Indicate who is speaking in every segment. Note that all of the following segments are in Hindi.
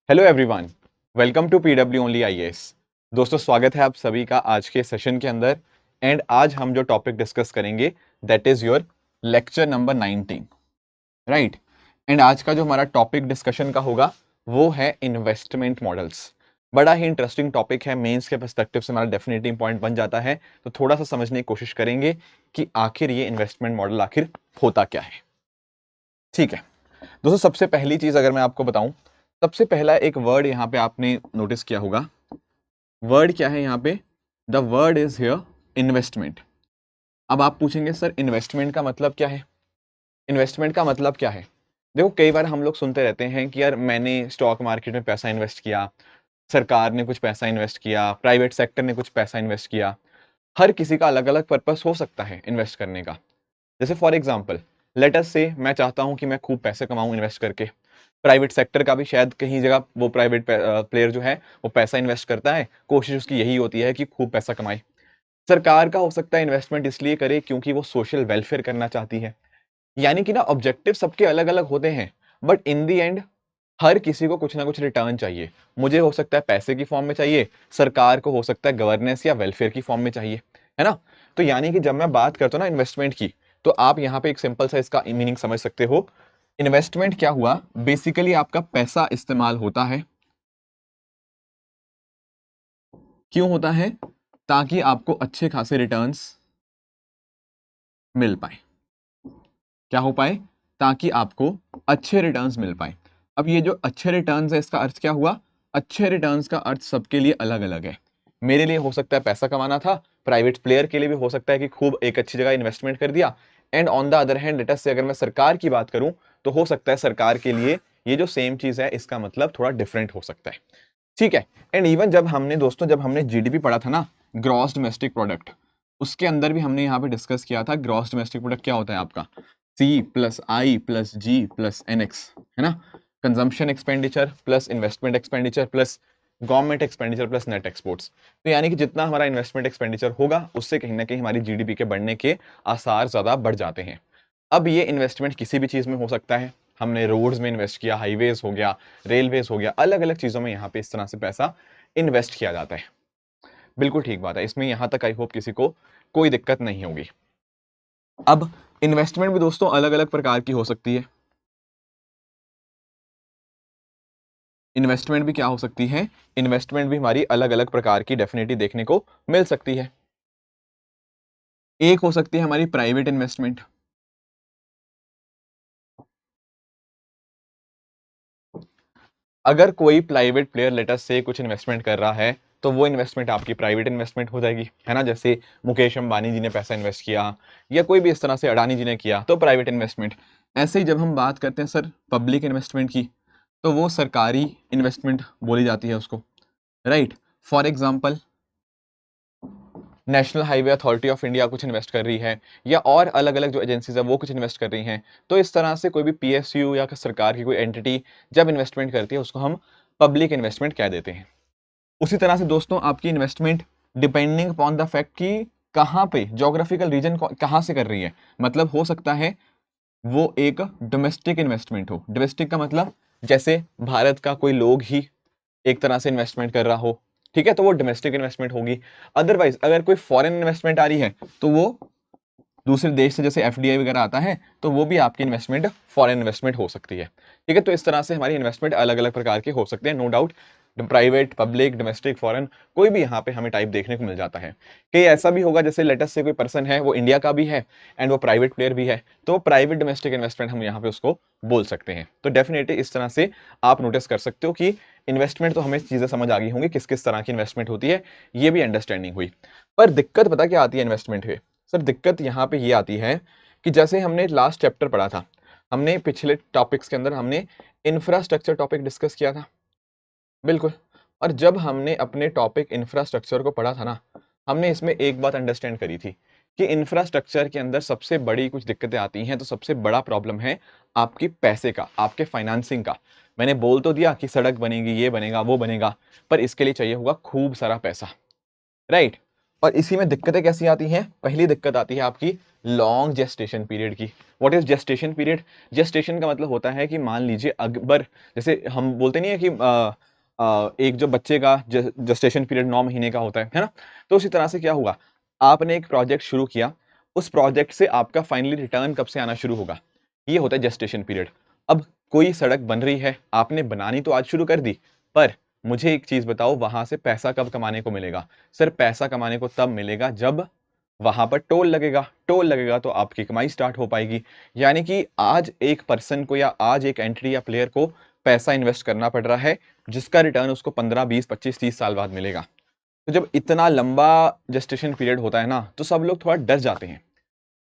Speaker 1: Hello everyone, welcome to PW only IAS. दोस्तों, स्वागत है आप सभी का आज के सेशन के अंदर। एंड आज हम जो टॉपिक डिस्कस करेंगे that is your lecture number 19, right. And आज का जो हमारा टॉपिक डिस्कशन का होगा वो है इन्वेस्टमेंट मॉडल्स। बड़ा ही इंटरेस्टिंग टॉपिक है, मेंस के पर्सपेक्टिव से हमारा डेफिनेटली पॉइंट बन जाता है। तो थोड़ा सा समझने की कोशिश करेंगे कि आखिर ये इन्वेस्टमेंट मॉडल आखिर होता क्या है। ठीक है दोस्तों, सबसे पहली चीज अगर मैं आपको बताऊं, सबसे पहला एक वर्ड यहां पे आपने नोटिस किया होगा। वर्ड क्या है यहाँ पे? The word is here investment. अब आप पूछेंगे सर इन्वेस्टमेंट का मतलब क्या है? इन्वेस्टमेंट का मतलब क्या है? देखो, कई बार हम लोग सुनते रहते हैं कि यार मैंने स्टॉक मार्केट में पैसा इन्वेस्ट किया, सरकार ने कुछ पैसा इन्वेस्ट किया, प्राइवेट सेक्टर ने कुछ पैसा इन्वेस्ट किया। हर किसी का अलग अलग पर्पस हो सकता है इन्वेस्ट करने का। जैसे फॉर एग्जाम्पल, लेट अस से मैं चाहता हूं कि मैं खूब पैसे कमाऊं इन्वेस्ट करके। प्राइवेट सेक्टर का भी शायद कहीं जगह वो प्राइवेट प्लेयर जो है वो पैसा इन्वेस्ट करता है, कोशिश उसकी यही होती है कि खूब पैसा कमाए। सरकार का हो सकता है इन्वेस्टमेंट इसलिए करे क्योंकि वो सोशल वेलफेयर करना चाहती है। यानी कि ना, ऑब्जेक्टिव सबके अलग अलग होते हैं, बट इन दी एंड हर किसी को कुछ ना कुछ रिटर्न चाहिए। मुझे हो सकता है पैसे की फॉर्म में चाहिए, सरकार को हो सकता है गवर्नेंस या वेलफेयर की फॉर्म में चाहिए, है ना। तो यानी कि जब मैं बात करता हूँ ना इन्वेस्टमेंट की, तो आप यहाँ पे एक सिंपल सा इसका मीनिंग समझ सकते हो। इन्वेस्टमेंट क्या हुआ? बेसिकली आपका पैसा इस्तेमाल होता है। क्यों होता है? ताकि आपको अच्छे खासे रिटर्न्स मिल पाए। क्या हो पाए? ताकि आपको अच्छे रिटर्न्स मिल पाए। अब ये जो अच्छे रिटर्न्स है, इसका अर्थ क्या हुआ? अच्छे रिटर्न्स का अर्थ सबके लिए अलग अलग है। मेरे लिए हो सकता है पैसा कमाना था, प्राइवेट प्लेयर के लिए भी हो सकता है कि खूब एक अच्छी जगह इन्वेस्टमेंट कर दिया। And on the other hand, late us से अगर मैं सरकार की बात करूं, तो हो सकता है सरकार के लिए ये जो सेम चीज है इसका मतलब थोड़ा डिफरेंट हो सकता है। ठीक है। एंड इवन जब हमने जीडीपी पढ़ा था ना, ग्रॉस डोमेस्टिक प्रोडक्ट, उसके अंदर भी हमने यहाँ पे डिस्कस किया था ग्रॉस डोमेस्टिक प्रोडक्ट क्या होता है आपका? सी प्लस आई प्लस जी प्लस एन एक्स, है ना। Consumption expenditure plus investment expenditure plus government expenditure plus net exports. तो यानी कि जितना हमारा इन्वेस्टमेंट एक्सपेंडिचर होगा, उससे कहीं ना कहीं हमारी जीडीपी के बढ़ने के आसार ज्यादा बढ़ जाते हैं। अब ये इन्वेस्टमेंट किसी भी चीज में हो सकता है। हमने रोड्स में इन्वेस्ट किया, हाईवेज हो गया, रेलवेज हो गया, अलग अलग चीजों में यहाँ पे इस तरह से पैसा इन्वेस्ट किया जाता है। बिल्कुल ठीक बात है, इसमें यहां तक आई होप किसी को कोई दिक्कत नहीं होगी। अब इन्वेस्टमेंट भी दोस्तों अलग अलग प्रकार की हो सकती है। इन्वेस्टमेंट भी क्या हो सकती है? इन्वेस्टमेंट भी हमारी अलग अलग प्रकार की डेफिनेटली देखने को मिल सकती है। एक हो सकती है हमारी प्राइवेट इन्वेस्टमेंट। अगर कोई प्राइवेट प्लेयर लेटर से कुछ इन्वेस्टमेंट कर रहा है, तो वो इन्वेस्टमेंट आपकी प्राइवेट इन्वेस्टमेंट हो जाएगी, है ना। जैसे मुकेश अंबानी जी ने पैसा इन्वेस्ट किया, या कोई भी इस तरह से अडानी जी ने किया, तो प्राइवेट इन्वेस्टमेंट। ऐसे ही जब हम बात करते हैं सर पब्लिक इन्वेस्टमेंट की, तो वो सरकारी इन्वेस्टमेंट बोली जाती है उसको, right. For example, national highway authority of India कुछ इन्वेस्ट कर रही है, या और अलग अलग जो एजेंसीज है वो कुछ इन्वेस्ट कर रही हैं। तो इस तरह से कोई भी पीएसयू या सरकार की कोई एंटिटी जब इन्वेस्टमेंट करती है, उसको हम पब्लिक इन्वेस्टमेंट कह देते हैं। उसी तरह से दोस्तों आपकी investment depending upon the fact कि कहाँ पे जोग्राफिकल रीजन कहाँ से कर रही है। मतलब हो सकता है वो एक डोमेस्टिक इन्वेस्टमेंट हो। डोमेस्टिक का मतलब जैसे भारत का कोई लोग ही एक तरह से इन्वेस्टमेंट कर रहा हो, ठीक है, तो वो डोमेस्टिक इन्वेस्टमेंट होगी। अदरवाइज अगर कोई फॉरेन इन्वेस्टमेंट आ रही है, तो वो दूसरे देश से, जैसे एफडीआई वगैरह आता है, तो वो भी आपकी इन्वेस्टमेंट फॉरेन इन्वेस्टमेंट हो सकती है। ठीक है, तो इस तरह से हमारी इन्वेस्टमेंट अलग अलग प्रकार के हो सकते हैं, no doubt. Private, public, domestic, foreign, कोई भी यहाँ पे हमें टाइप देखने को मिल जाता है। कि ऐसा भी होगा जैसे लेटेस्ट से कोई पर्सन है, वो इंडिया का भी है एंड वो प्राइवेट प्लेयर भी है, तो प्राइवेट डोमेस्टिक इन्वेस्टमेंट हम यहाँ पे उसको बोल सकते हैं। तो डेफिनेटली इस तरह से आप नोटिस कर सकते हो कि इन्वेस्टमेंट तो हमें चीजें समझ आ गई होंगी, किस किस तरह की इन्वेस्टमेंट होती है, ये भी अंडरस्टैंडिंग हुई। पर दिक्कत पता क्या आती है इन्वेस्टमेंट में? सर दिक्कत यहाँ पे ये आती है कि जैसे हमने लास्ट चैप्टर पढ़ा था, हमने पिछले टॉपिक्स के अंदर हमने इंफ्रास्ट्रक्चर टॉपिक डिस्कस किया था, बिल्कुल। और जब हमने अपने टॉपिक इंफ्रास्ट्रक्चर को पढ़ा था ना, हमने इसमें एक बात अंडरस्टैंड करी थी कि इंफ्रास्ट्रक्चर के अंदर सबसे बड़ी कुछ दिक्कतें आती हैं। तो सबसे बड़ा प्रॉब्लम है आपकी पैसे का, आपके फाइनेंसिंग का। मैंने बोल तो दिया कि सड़क बनेगी, ये बनेगा, वो बनेगा, पर इसके लिए चाहिए होगा खूब सारा पैसा, राइट। और इसी में दिक्कतें कैसी आती हैं? पहली दिक्कत आती है आपकी लॉन्ग जेस्टेशन पीरियड की। What is gestation period? Gestation का मतलब होता है कि मान लीजिए अकबर, जैसे हम बोलते नहीं है कि एक जो बच्चे का जेस्टेशन पीरियड 9 महीने का होता है ना? तो उसी तरह से क्या हुआ, आपने एक प्रोजेक्ट शुरू किया, उस प्रोजेक्ट से आपका फाइनली रिटर्न कब से आना शुरू होगा, ये होता है जेस्टेशन पीरियड। अब कोई सड़क बन रही है, आपने बनानी तो आज शुरू कर दी, पर मुझे एक चीज बताओ, वहां से पैसा कब कमाने को मिलेगा? सर पैसा कमाने को तब मिलेगा जब वहां पर टोल लगेगा, टोल लगेगा तो आपकी कमाई स्टार्ट हो पाएगी। यानी कि आज एक पर्सन को या आज एक एंट्री या प्लेयर को पैसा इन्वेस्ट करना पड़ रहा है, जिसका रिटर्न उसको 15 20 25 30 साल बाद मिलेगा। तो जब इतना लंबा जेस्टेशन पीरियड होता है ना, तो सब लोग थोड़ा डर जाते हैं।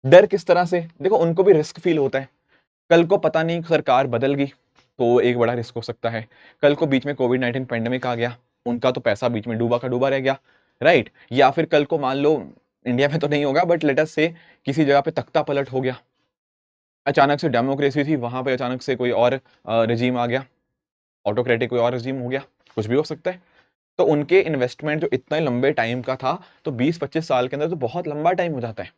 Speaker 1: डर किस तरह से? देखो, उनको भी रिस्क फील होता है। कल को पता नहीं सरकार बदल गई तो एक बड़ा रिस्क हो सकता है। कल को बीच में कोविड-19 पेंडेमिक आ गया, उनका तो पैसा बीच में डूबा का डूबा रह गया, राइट? या फिर कल को मान लो, इंडिया में तो नहीं होगा बट लेट अस से किसी जगह पे तख्ता पलट हो गया, अचानक से डेमोक्रेसी थी वहां पे अचानक से कोई और रिजीम आ गया, ऑटोक्रेटिक कोई और रिजीम हो गया, कुछ भी हो सकता है। तो उनके इन्वेस्टमेंट जो इतने लंबे टाइम का था, तो 20-25 साल के अंदर तो बहुत लंबा टाइम हो जाता है।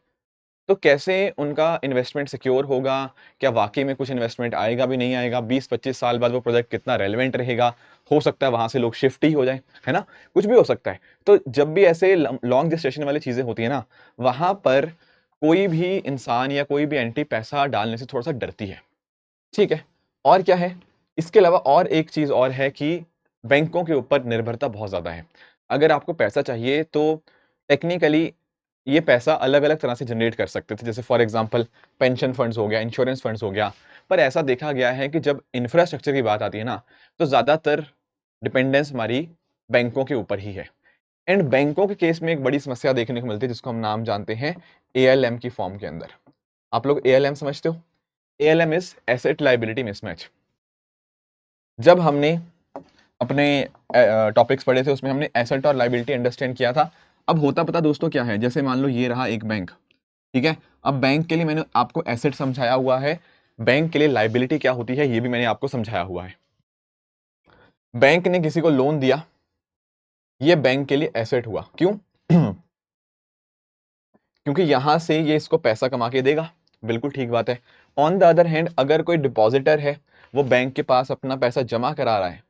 Speaker 1: तो कैसे उनका इन्वेस्टमेंट सिक्योर होगा? क्या वाकई में कुछ इन्वेस्टमेंट आएगा भी नहीं आएगा? 20-25 साल बाद वो प्रोजेक्ट कितना रेलेवेंट रहेगा? हो सकता है वहां से लोग शिफ्ट ही हो जाए, है ना? कुछ भी हो सकता है। तो जब भी ऐसे लॉन्ग जेस्टेशन वाली चीजें होती है ना, वहां पर कोई भी इंसान या कोई भी एंटी पैसा डालने से थोड़ा सा डरती है। ठीक है, और क्या है? इसके अलावा और एक चीज और है कि बैंकों के ऊपर निर्भरता बहुत ज्यादा है। अगर आपको पैसा चाहिए तो टेक्निकली ये पैसा अलग-अलग तरह से जनरेट कर सकते थे। जैसे फॉर एग्जांपल पेंशन फंड्स हो गया, इंश्योरेंस फंड्स हो गया। पर ऐसा देखा गया है कि जब इंफ्रास्ट्रक्चर की बात आती है ना, तो ज़्यादातर डिपेंडेंस हमारी बैंकों के ऊपर ही है। एंड बैंकों के केस में एक बड़ी समस्या देखने को मिलती है जिसको हम नाम जानते हैं एएलएम की फॉर्म के अंदर। आप लोग एएलएम समझते हो? ALM is asset liability mismatch. जब हमने अपने टॉपिक्स पढ़े थे उसमें हमने एसेट और लायबिलिटी अंडरस्टैंड किया था। अब होता पता दोस्तों क्या है, जैसे मान लो ये रहा एक बैंक, ठीक है? अब बैंक के लिए मैंने आपको एसेट समझाया हुआ है, बैंक के लिए लायबिलिटी क्या होती है ये भी मैंने आपको समझाया हुआ है। बैंक ने किसी को लोन दिया, ये बैंक के लिए एसेट हुआ। क्यों? क्योंकि यहां से ये इसको पैसा कमा के देगा। बिल्कुल ठीक बात है। ऑन द अदर हैंड अगर कोई डिपॉजिटर है, वो बैंक के पास अपना पैसा जमा करा रहा है,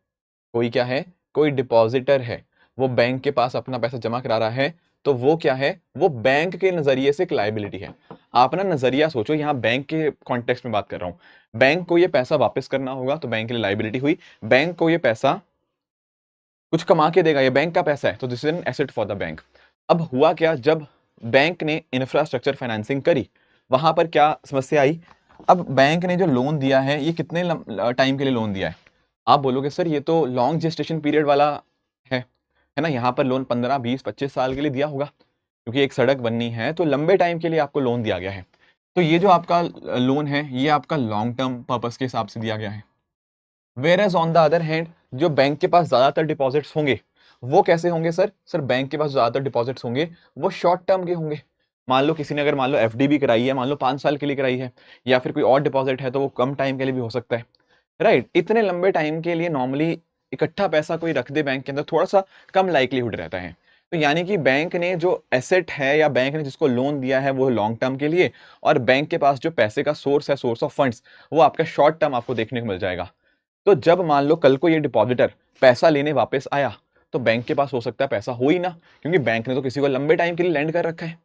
Speaker 1: कोई क्या है, कोई डिपॉजिटर है, वो बैंक के पास अपना पैसा जमा करा रहा है, तो वो क्या है, वो बैंक के नजरिए से एक लायबिलिटी है। आप ना नजरिया सोचो, यहाँ बैंक के कॉन्टेक्स्ट में बात कर रहा हूं। बैंक को ये पैसा वापस करना होगा तो बैंक के लिए लायबिलिटी हुई। बैंक को ये पैसा कुछ कमा के देगा, ये बैंक का पैसा है, तो this is an asset for the bank. अब हुआ क्या, जब बैंक ने इंफ्रास्ट्रक्चर फाइनेंसिंग करी, वहां पर क्या समस्या आई? अब बैंक ने जो लोन दिया है, ये कितने टाइम के लिए लोन दिया है? आप बोलोगे सर ये तो लॉन्ग जेस्टेशन पीरियड वाला है ना? यहाँ पर लोन 15 20 25 साल के लिए दिया होगा, क्योंकि एक सड़क बननी है तो लंबे टाइम के लिए आपको लोन दिया गया है। तो ये जो आपका लोन है, ये आपका लॉन्ग टर्म पर्पस के हिसाब से दिया गया है। Whereas on the other hand, जो बैंक के पास ज्यादातर डिपॉजिट्स होंगे, वो कैसे होंगे सर? सर बैंक के पास ज्यादातर डिपॉजिट्स होंगे, वो शॉर्ट टर्म के होंगे। मान लो किसी ने अगर मान लो एफडी भी कराई है, मान लो 5 साल के लिए कराई है, या फिर कोई और डिपॉजिट है तो वो कम टाइम के लिए भी हो सकता है, राइट? इतने लंबे टाइम के लिए नॉर्मली इकट्ठा पैसा कोई रख दे बैंक के अंदर, थोड़ा सा कम लाइक्लीहुड रहता है। तो यानी कि बैंक ने जो एसेट है या बैंक ने जिसको लोन दिया है वो लॉन्ग टर्म के लिए, और बैंक के पास जो पैसे का सोर्स है, सोर्स ऑफ फंड्स, वो आपका शॉर्ट टर्म आपको देखने को मिल जाएगा। तो जब मान लो कल को ये डिपॉजिटर पैसा लेने वापस आया, तो बैंक के पास हो सकता है पैसा हो ही ना, क्योंकि बैंक ने तो किसी को लंबे टाइम के लिए लैंड कर रखा है।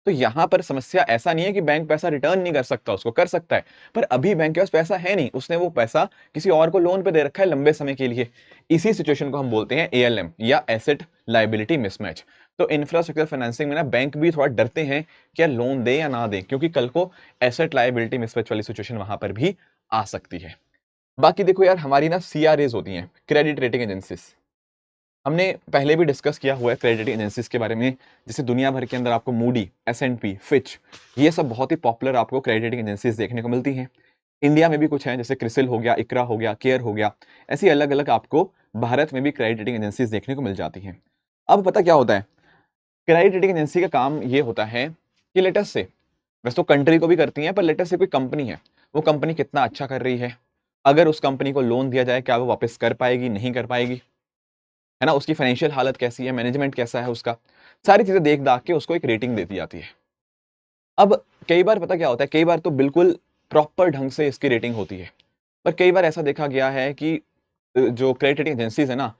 Speaker 1: तो यहां पर समस्या ऐसा नहीं है कि बैंक पैसा रिटर्न नहीं कर सकता, उसको कर सकता है, पर अभी बैंक के पास पैसा है नहीं, उसने वो पैसा किसी और को लोन पे दे रखा है लंबे समय के लिए। इसी सिचुएशन को हम बोलते हैं एएलएम या एसेट लायबिलिटी मिसमैच। तो इंफ्रास्ट्रक्चर फाइनेंसिंग में ना बैंक भी थोड़ा डरते हैं क्या लोन दे या ना दे, क्योंकि कल को एसेट लायबिलिटी मिसमैच वाली सिचुएशन वहां पर भी आ सकती है। बाकी देखो यार, हमारी ना सीआरएज होती हैं, क्रेडिट रेटिंग एजेंसीज। हमने पहले भी डिस्कस किया हुआ है क्रेडिट एजेंसीज के बारे में, जैसे दुनिया भर के अंदर आपको मूडी, एस&पी, फिच, ये सब बहुत ही पॉपुलर आपको क्रेडिट एजेंसीज देखने को मिलती हैं। इंडिया में भी कुछ है, जैसे क्रिसिल हो गया, इकरा हो गया, केयर हो गया। ऐसी अलग अलग आपको भारत में भी क्रेडिट रेटिंग एजेंसीज देखने को मिल जाती हैं। अब पता क्या होता है, क्रेडिट रेटिंग एजेंसी का काम ये होता है कि लेटस से, वैसे तो कंट्री को भी करती हैं, पर लेटस से कोई कंपनी है, वो कंपनी कितना अच्छा कर रही है, अगर उस कंपनी को लोन दिया जाए क्या वो वापस कर पाएगी, नहीं कर पाएगी, है ना, उसकी फाइनेंशियल हालत कैसी है, मैनेजमेंट कैसा है उसका, सारी चीजें देख दाख के उसको एक रेटिंग देती जाती है। अब कई बार पता क्या होता है, कई बार तो बिल्कुल प्रॉपर ढंग से इसकी रेटिंग होती है, पर कई बार ऐसा देखा गया है कि जो क्रेडिट रेटिंग एजेंसीज है ना,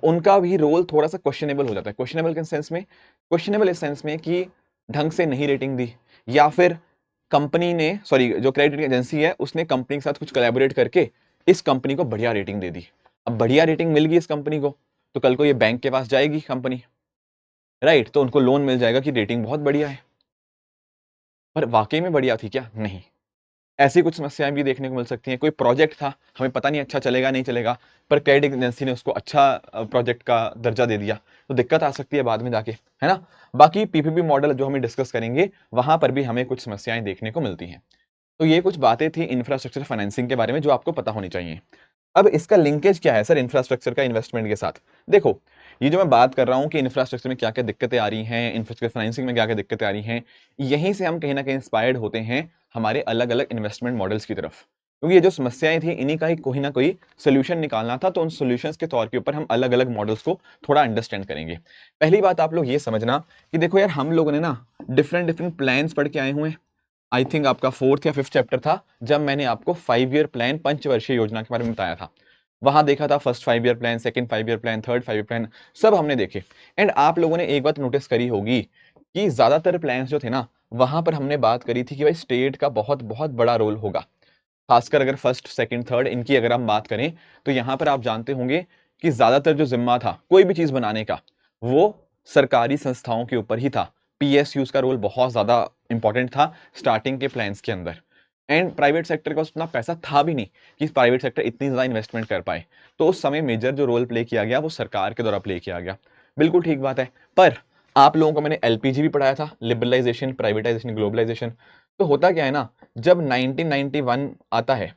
Speaker 1: उनका भी रोल थोड़ा सा क्वेश्चनेबल हो जाता है। क्वेश्चनेबल के सेंस में, क्वेश्चनेबल इस सेंस में कि ढंग से नहीं रेटिंग दी, या फिर कंपनी ने, सॉरी, जो क्रेडिट रेटिंग एजेंसी है उसने कंपनी के साथ कुछ कोलैबोरेट करके इस कंपनी को बढ़िया रेटिंग दे दी। अब बढ़िया रेटिंग मिल गई इस कंपनी को, तो कल को ये बैंक के पास जाएगी कंपनी, राइट, तो उनको लोन मिल जाएगा कि रेटिंग बहुत बढ़िया है। पर वाकई में बढ़िया थी क्या? नहीं। ऐसी कुछ समस्याएं भी देखने को मिल सकती हैं। कोई प्रोजेक्ट था, हमें पता नहीं अच्छा चलेगा नहीं चलेगा, पर क्रेडिट एजेंसी ने उसको अच्छा प्रोजेक्ट का दर्जा दे दिया, तो दिक्कत आ सकती है बाद में जाके, है ना। बाकी पीपीपी मॉडल जो हम डिस्कस करेंगे, वहां पर भी हमें कुछ समस्याएं देखने को मिलती हैं। तो ये कुछ बातें थी इंफ्रास्ट्रक्चर फाइनेंसिंग के बारे में जो आपको पता होनी चाहिए। अब इसका लिंकेज क्या है सर इंफ्रास्ट्रक्चर का इन्वेस्टमेंट के साथ? देखो, ये जो मैं बात कर रहा हूँ कि इंफ्रास्ट्रक्चर में क्या क्या दिक्कतें आ रही हैं, इंफ्रास्ट्रक्चर फाइनेंसिंग में क्या क्या दिक्कतें आ रही हैं, यहीं से हम कहीं ना कहीं इंस्पायर्ड होते हैं हमारे अलग अलग इन्वेस्टमेंट मॉडल्स की तरफ। क्योंकि ये जो समस्याएं थी, इन्हीं का ही कोई ना कोई सोल्यूशन निकालना था, तो उन सोल्यूशंस के तौर के ऊपर हम अलग अलग मॉडल्स को थोड़ा अंडरस्टैंड करेंगे। पहली बात आप लोग ये समझना कि देखो यार, हम लोगों ने ना डिफरेंट डिफरेंट प्लान्स पढ़ के आए हुए हैं। आई थिंक आपका 4th या 5th चैप्टर था जब मैंने आपको 5 ईयर प्लान, पंचवर्षीय योजना के बारे में बताया था। वहां देखा था first 5 year plan, second 5 year plan, third 5 year plan, सब हमने देखे। एंड आप लोगों ने एक बात नोटिस करी होगी कि ज्यादातर प्लान्स जो थे ना, वहां पर हमने बात करी थी कि भाई स्टेट का बहुत बहुत बड़ा रोल होगा। खासकर अगर फर्स्ट सेकंड थर्ड इनकी अगर हम बात करें, तो यहां पर आप जानते होंगे कि ज्यादातर जो जिम्मा था कोई भी चीज बनाने का, वो सरकारी संस्थाओं के ऊपर ही था। पीएसयूज का रोल बहुत ज्यादा इंपॉर्टेंट था स्टार्टिंग के प्लान्स के अंदर। एंड प्राइवेट सेक्टर का उतना पैसा था भी नहीं कि प्राइवेट सेक्टर इतनी ज्यादा इन्वेस्टमेंट कर पाए, तो उस समय मेजर जो रोल प्ले किया गया वो सरकार के द्वारा प्ले किया गया। बिल्कुल ठीक बात है। पर आप लोगों को मैंने एलपीजी भी पढ़ाया था, लिबरलाइजेशन, प्राइवेटाइजेशन, ग्लोबलाइजेशन। तो होता क्या है ना, जब 1991 आता है,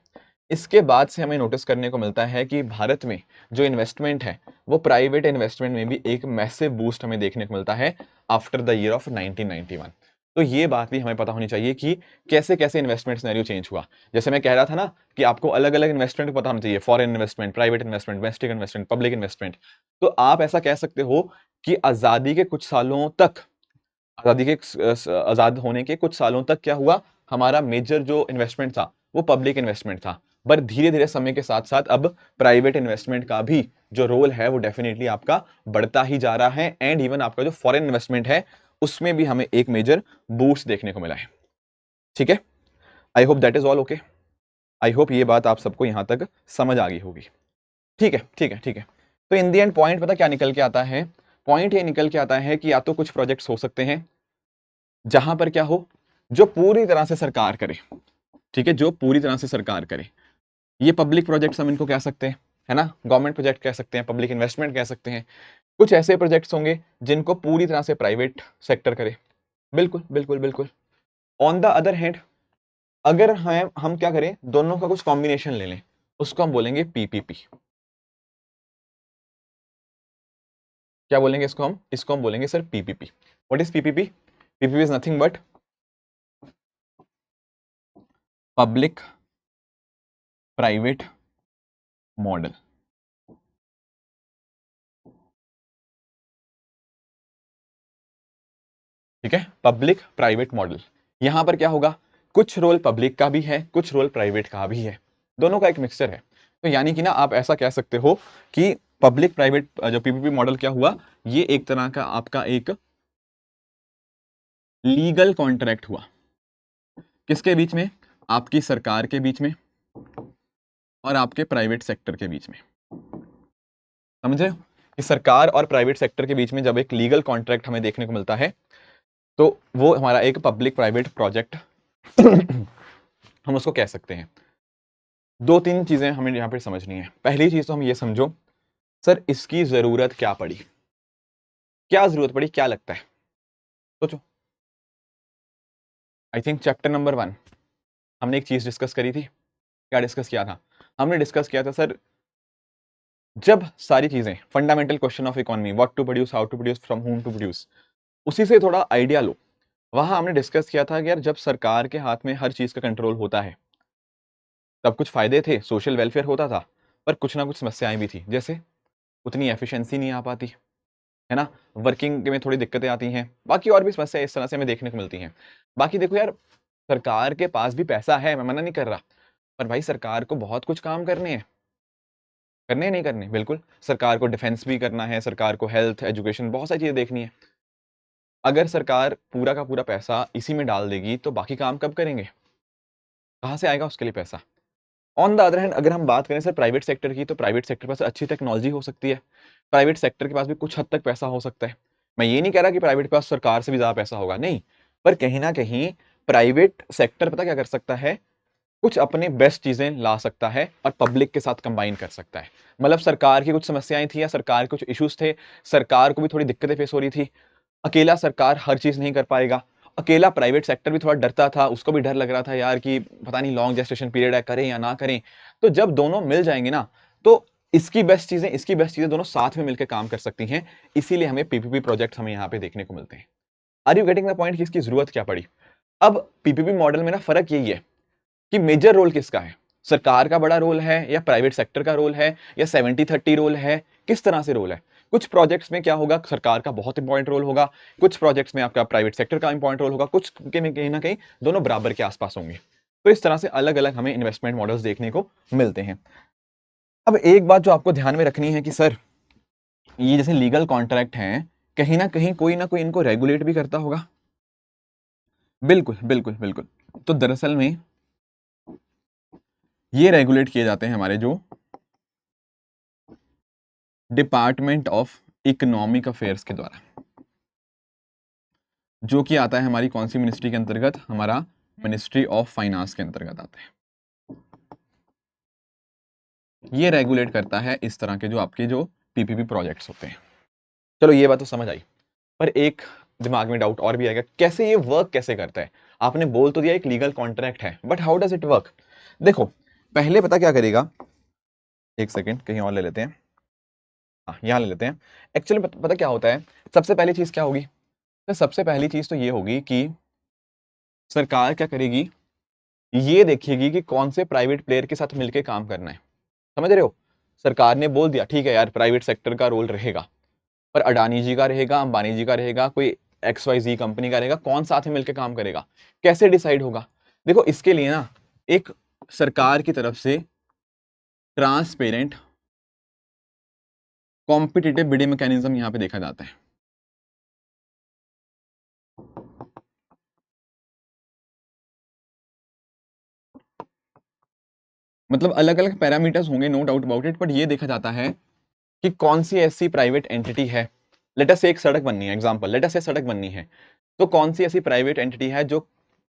Speaker 1: इसके बाद से हमें नोटिस करने को मिलता है कि भारत में जो इन्वेस्टमेंट है, वो प्राइवेट इन्वेस्टमेंट में भी एक मैसिव बूस्ट हमें देखने को मिलता है आफ्टर द ईयर ऑफ 1991। तो ये बात भी हमें पता होनी चाहिए कि कैसे कैसे इन्वेस्टमेंट सिनेरियो चेंज हुआ। जैसे मैं कह रहा था ना कि आपको अलग अलग इन्वेस्टमेंट पता होना चाहिए, foreign investment, private investment, domestic investment, public investment. तो आप ऐसा कह सकते हो कि आजादी के कुछ सालों तक, आजादी के आजाद होने के कुछ सालों तक क्या हुआ, हमारा मेजर जो इन्वेस्टमेंट था वो पब्लिक इन्वेस्टमेंट था। पर धीरे धीरे समय के साथ साथ अब प्राइवेट इन्वेस्टमेंट का भी जो रोल है वो डेफिनेटली आपका बढ़ता ही जा रहा है। एंड इवन आपका जो फॉरेन इन्वेस्टमेंट है, उसमें भी हमें एक मेजर बूस्ट देखने को मिला है। ठीक है, I hope that is all okay. I hope ये बात आप सबको यहां तक समझ आ गई होगी। ठीक है, ठीक है, ठीक है। तो इन दी एंड पॉइंट पता क्या निकल के आता है? पॉइंट ये निकल के आता है कि या तो कुछ प्रोजेक्ट्स हो सकते हैं जहां पर क्या हो, जो पूरी तरह से सरकार करे। ठीक है, जो पूरी तरह से सरकार करे। ये पब्लिक प्रोजेक्ट्स हम इनको कह सकते हैं, है ना, गवर्नमेंट प्रोजेक्ट कह सकते हैं, पब्लिक इन्वेस्टमेंट कह सकते हैं। कुछ ऐसे प्रोजेक्ट्स होंगे जिनको पूरी तरह से प्राइवेट सेक्टर करे। बिल्कुल बिल्कुल बिल्कुल। ऑन द अदर हैंड, अगर हम क्या करें, दोनों का कुछ कॉम्बिनेशन ले लें, उसको हम बोलेंगे पीपीपी। क्या बोलेंगे इसको हम? इसको हम बोलेंगे sir PPP. What is PPP? PPP is nothing but public private model. ठीक है, पब्लिक प्राइवेट मॉडल। यहां पर क्या होगा, कुछ रोल पब्लिक का भी है, कुछ रोल प्राइवेट का भी है, दोनों का एक मिक्सचर है। तो यानी कि ना आप ऐसा कह सकते हो कि पब्लिक प्राइवेट जो पीपीपी मॉडल क्या हुआ, ये एक तरह का आपका एक लीगल कॉन्ट्रैक्ट हुआ। किसके बीच में? आपकी सरकार के बीच में और आपके प्राइवेट सेक्टर के बीच में। समझे कि सरकार और प्राइवेट सेक्टर के बीच में जब एक लीगल कॉन्ट्रैक्ट हमें देखने को मिलता है, तो वो हमारा एक पब्लिक प्राइवेट प्रोजेक्ट हम उसको कह सकते हैं। दो तीन चीजें हमें यहां पे समझनी है। पहली चीज तो हम ये समझो, सर इसकी जरूरत क्या पड़ी, क्या जरूरत पड़ी, क्या लगता है, सोचो। आई थिंक चैप्टर नंबर 1 हमने एक चीज डिस्कस करी थी। क्या डिस्कस किया था? हमने डिस्कस किया था सर, जब सारी चीजें fundamental question of economy, what to produce, how to produce, from home to produce, उसी से थोड़ा आइडिया लो। वहां हमने डिस्कस किया था कि यार जब सरकार के हाथ में हर चीज का कंट्रोल होता है, तब कुछ फायदे थे, सोशल वेलफेयर होता था, पर कुछ ना कुछ समस्याएं भी थी। जैसे उतनी एफिशिएंसी नहीं आ पाती, है ना, वर्किंग में थोड़ी दिक्कतें आती हैं, बाकी और भी समस्या इस तरह से हमें देखने को मिलती हैं। बाकी देखो यार, सरकार के पास भी पैसा है, मैं मना नहीं कर रहा, पर भाई सरकार को बहुत कुछ काम करने हैं, करने हैं नहीं करने, बिल्कुल सरकार को डिफेंस भी करना है, सरकार को हेल्थ, एजुकेशन, बहुत सारी चीजें देखनी है। अगर सरकार पूरा का पूरा पैसा इसी में डाल देगी तो बाकी काम कब करेंगे, कहाँ से आएगा उसके लिए पैसा। ऑन द अदर हैंड अगर हम बात करें सर प्राइवेट सेक्टर की, तो प्राइवेट सेक्टर के पास अच्छी टेक्नोलॉजी हो सकती है, प्राइवेट सेक्टर के पास भी कुछ हद तक पैसा हो सकता है। मैं ये नहीं कह रहा कि प्राइवेट के पास सरकार से भी ज्यादा पैसा होगा, नहीं, पर कहीं ना कहीं प्राइवेट सेक्टर पता क्या कर सकता है, कुछ अपने बेस्ट चीजें ला सकता है और पब्लिक के साथ कंबाइन कर सकता है। मतलब सरकार की कुछ समस्याएं थी या सरकार के कुछ इश्यूज थे, सरकार को भी थोड़ी दिक्कतें फेस हो रही थी, अकेला सरकार हर चीज नहीं कर पाएगा, अकेला प्राइवेट सेक्टर भी थोड़ा डरता था, उसको भी डर लग रहा था यार कि पता नहीं लॉन्ग जेस्टेशन पीरियड है, करें या ना करें। तो जब दोनों मिल जाएंगे ना, तो इसकी बेस्ट चीजें, इसकी बेस्ट चीजें दोनों साथ में मिलकर काम कर सकती हैं, इसीलिए हमें पीपीपी प्रोजेक्ट हमें यहाँ पे देखने को मिलते हैं। Are you getting the point कि इसकी जरूरत क्या पड़ी। अब पीपीपी मॉडल में ना फर्क यही है कि मेजर रोल किसका है, सरकार का बड़ा रोल है या प्राइवेट सेक्टर का रोल है या 70-30 रोल है, किस तरह से रोल है। कुछ प्रोजेक्ट्स में क्या होगा, सरकार का बहुत इंपॉर्टेंट रोल होगा, कुछ प्रोजेक्ट्स में आपका प्राइवेट सेक्टर का इंपॉर्टेंट रोल होगा, कुछ के में कहीं ना कहीं दोनों बराबर के आसपास होंगे। तो इस तरह से अलग अलग हमें इन्वेस्टमेंट मॉडल्स देखने को मिलते हैं। अब एक बात जो आपको ध्यान में रखनी है कि सर ये जैसे लीगल कॉन्ट्रैक्ट हैं, कहीं ना कोई इनको रेगुलेट भी करता होगा। बिल्कुल बिल्कुल बिल्कुल। तो दरअसल में ये रेगुलेट किए जाते हैं हमारे जो डिपार्टमेंट ऑफ इकोनॉमिक अफेयर्स के द्वारा, जो कि आता है हमारी कौन सी मिनिस्ट्री के अंतर्गत, हमारा मिनिस्ट्री ऑफ फाइनेंस के अंतर्गत आता है। ये रेगुलेट करता है इस तरह के जो आपके जो पीपीपी प्रोजेक्ट्स होते हैं। चलो ये बात तो समझ आई, पर एक दिमाग में डाउट और भी आएगा, कैसे ये वर्क कैसे करता है। आपने बोल तो दिया एक लीगल कॉन्ट्रैक्ट है, but how does it work. देखो पहले पता क्या करेगा, एक सेकेंड कहीं और ले लेते हैं, हाँ यहाँ ले लेते हैं। एक्चुअली पता क्या होता है, सबसे पहली चीज क्या होगी, तो सबसे पहली चीज तो ये होगी कि सरकार क्या करेगी, ये देखेगी कि कौन से प्राइवेट प्लेयर के साथ मिलकर काम करना है। समझ रहे हो, सरकार ने बोल दिया ठीक है यार प्राइवेट सेक्टर का रोल रहेगा, पर अडानी जी का रहेगा, अंबानी जी का रहेगा, कोई XYZ कंपनी का रहेगा, कौन साथ में मिलकर काम करेगा, कैसे डिसाइड होगा। देखो इसके लिए ना एक सरकार की तरफ से ट्रांसपेरेंट कॉम्पिटिटिव बिडिंग मैकेनिज्म यहां पे देखा जाता है। मतलब अलग अलग पैरामीटर्स होंगे, no doubt about it, but ये देखा जाता है कि कौन सी ऐसी प्राइवेट एंटिटी है, लेट अस से एक सड़क बननी है, एग्जांपल लेट अस से सड़क बननी है, तो कौन सी ऐसी प्राइवेट एंटिटी है जो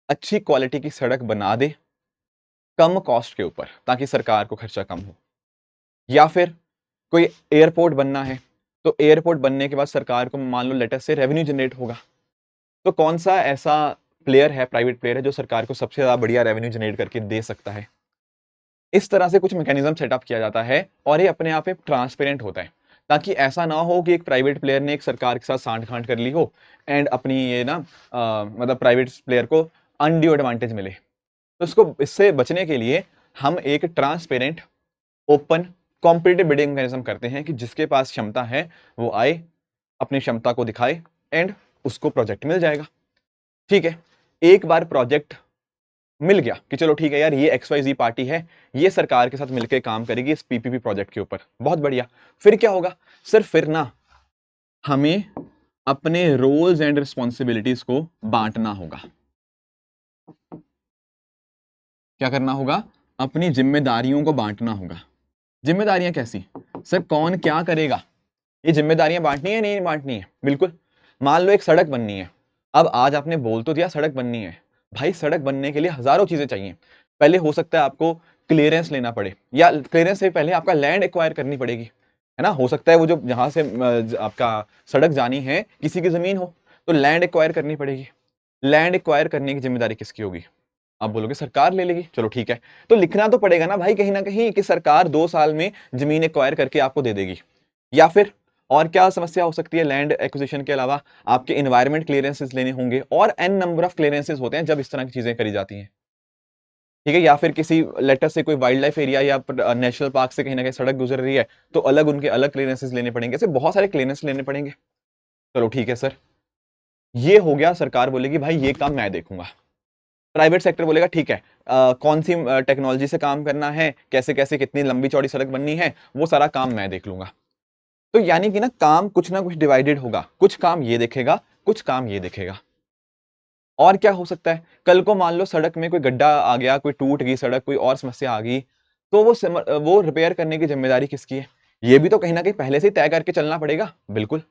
Speaker 1: अच्छी क्वालिटी की सड़क बना दे कम कॉस्ट के ऊपर, ताकि सरकार को खर्चा कम हो। या फिर कोई एयरपोर्ट बनना है, तो एयरपोर्ट बनने के बाद सरकार को मान लो लेट अस से रेवेन्यू जनरेट होगा, तो कौन सा ऐसा प्लेयर है, प्राइवेट प्लेयर है, जो सरकार को सबसे ज्यादा बढ़िया रेवेन्यू जनरेट करके दे सकता है। इस तरह से कुछ मैकेनिज्म सेटअप किया जाता है, और ये अपने आप में ट्रांसपेरेंट होता है, ताकि ऐसा ना हो कि एक प्राइवेट प्लेयर ने एक सरकार के साथ सांठ गांठ कर ली हो एंड अपनी ये ना मतलब प्राइवेट प्लेयर को अनड्यू एडवांटेज मिले। तो इसको, इससे बचने के लिए हम एक transparent open competitive bidding mechanism करते हैं कि जिसके पास क्षमता है वो आए, अपनी क्षमता को दिखाए एंड उसको प्रोजेक्ट मिल जाएगा। ठीक है, एक बार प्रोजेक्ट मिल गया कि चलो ठीक है यार ये XYZ पार्टी है, ये सरकार के साथ मिलकर काम करेगी इस पीपीपी प्रोजेक्ट के ऊपर, बहुत बढ़िया। फिर क्या होगा सर, फिर ना हमें अपने रोल्स एंड रिस्पॉन्सिबिलिटीज को बांटना होगा। क्या करना होगा, अपनी जिम्मेदारियों को बांटना होगा। जिम्मेदारियां कैसी, सर कौन क्या करेगा, ये जिम्मेदारियां बांटनी है नहीं बांटनी है, बिल्कुल। मान लो एक सड़क बननी है, अब आज आपने बोल तो दिया सड़क बननी है, भाई सड़क बनने के लिए हजारों चीजें चाहिए। पहले हो सकता है आपको क्लियरेंस लेना पड़े, या क्लियरेंस से पहले आपका लैंड एक्वायर करनी पड़ेगी, है ना, हो सकता है वो जो जहां से आपका सड़क जानी है किसी की जमीन हो, तो लैंड एक्वायर करनी पड़ेगी। लैंड एक्वायर करने की जिम्मेदारी किसकी होगी, आप बोलोगे सरकार ले लेगी, चलो ठीक है, तो लिखना तो पड़ेगा ना भाई कहीं ना कहीं कि सरकार 2 साल में जमीन एक्वायर करके आपको दे देगी। या फिर और क्या समस्या हो सकती है, लैंड एक्विजिशन के अलावा आपके एनवायरमेंट क्लियरेंसेस लेने होंगे, और एन नंबर ऑफ क्लियरेंसेस होते हैं जब इस तरह की चीजें करी जाती हैं। ठीक है, या फिर किसी लेटर से कोई वाइल्ड लाइफ एरिया या नेशनल पार्क से कहीं ना कहीं सड़क गुजर रही है तो अलग उनके अलग क्लियरेंसेस लेने पड़ेंगे, ऐसे बहुत सारे क्लियरेंस लेने पड़ेंगे। चलो ठीक है सर, ये हो गया, सरकार बोलेगी भाई ये काम मैं देखूंगा। प्राइवेट सेक्टर बोलेगा ठीक है, कौन सी टेक्नोलॉजी से काम करना है, कैसे कैसे कितनी लंबी चौड़ी सड़क बननी है, वो सारा काम मैं देख लूंगा। तो यानी कि काम कुछ ना कुछ डिवाइडेड होगा, कुछ काम ये देखेगा, कुछ काम ये देखेगा। और क्या हो सकता है, कल को मान लो सड़क में कोई गड्ढा आ गया, कोई टूट गई सड़क, कोई और समस्या आ गई, तो वो रिपेयर करने की जिम्मेदारी किसकी है? ये भी तो कहीं ना कहीं पहले से ही तय करके चलना पड़ेगा। बिल्कुल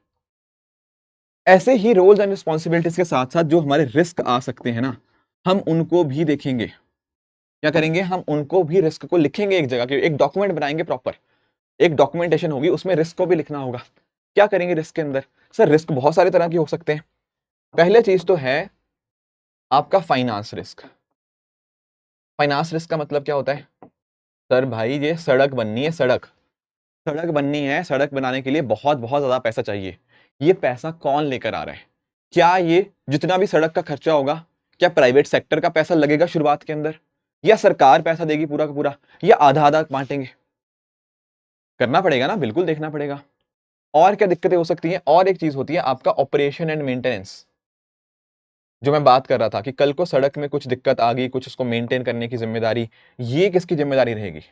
Speaker 1: ऐसे ही रोल्स एंड रिस्पॉन्सिबिलिटीज के साथ साथ जो हमारे रिस्क आ सकते हैं ना, हम उनको भी देखेंगे। क्या करेंगे, हम उनको भी रिस्क को लिखेंगे एक जगह, एक डॉक्यूमेंट बनाएंगे प्रॉपर, एक डॉक्यूमेंटेशन होगी, उसमें रिस्क को भी लिखना होगा। क्या करेंगे रिस्क के अंदर? सर रिस्क बहुत सारे तरह के हो सकते हैं। पहले चीज तो है आपका फाइनेंस रिस्क। फाइनेंस रिस्क का मतलब क्या होता है? सर भाई ये सड़क बननी है, सड़क सड़क बननी है, सड़क बनाने के लिए बहुत बहुत ज्यादा पैसा चाहिए। ये पैसा कौन लेकर आ रहा है? क्या ये जितना भी सड़क का खर्चा होगा, क्या प्राइवेट सेक्टर का पैसा लगेगा शुरुआत के अंदर, या सरकार पैसा देगी पूरा का पूरा, या आधा आधा बांटेंगे? करना पड़ेगा ना, बिल्कुल देखना पड़ेगा। और क्या दिक्कतें हो सकती हैं? और एक चीज होती है आपका ऑपरेशन एंड मेंटेनेंस, जो मैं बात कर रहा था कि कल को सड़क में कुछ दिक्कत आ गई, कुछ उसको मेंटेन करने की जिम्मेदारी, ये किसकी जिम्मेदारी रहेगी?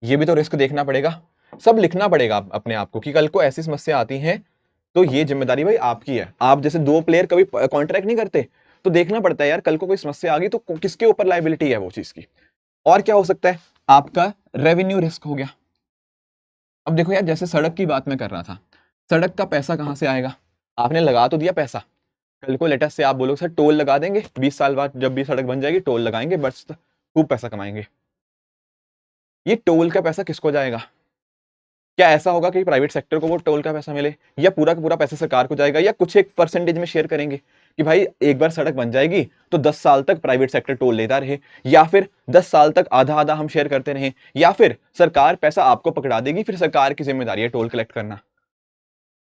Speaker 1: ये भी तो रिस्क देखना पड़ेगा। सब लिखना पड़ेगा अपने आप को कि कल को ऐसी समस्या आती है तो ये जिम्मेदारी भाई आपकी है। आप जैसे दो प्लेयर कभी कॉन्ट्रैक्ट नहीं करते, तो देखना पड़ता है यार कल को कोई समस्या आ गई तो किसके ऊपर लायबिलिटी है वो चीज की। और क्या हो सकता है, आपका रेवेन्यू रिस्क हो गया। अब देखो यार, जैसे सड़क की बात मैं कर रहा था, सड़क का पैसा कहां से आएगा? आपने लगा तो दिया पैसा, कल को लेटेस्ट से आप बोलो सर टोल लगा देंगे, 20 साल बाद जब भी सड़क बन जाएगी टोल लगाएंगे, बस खूब पैसा कमाएंगे। ये टोल का पैसा किसको जाएगा? क्या ऐसा होगा कि प्राइवेट सेक्टर को वो टोल का पैसा मिले, या पूरा का पूरा पैसा सरकार को जाएगा, या कुछ एक परसेंटेज में शेयर करेंगे कि भाई एक बार सड़क बन जाएगी तो 10 साल तक प्राइवेट सेक्टर टोल लेता रहे, या फिर 10 साल तक आधा आधा हम शेयर करते रहे, या फिर सरकार पैसा आपको पकड़ा देगी, फिर सरकार की जिम्मेदारी है टोल कलेक्ट करना।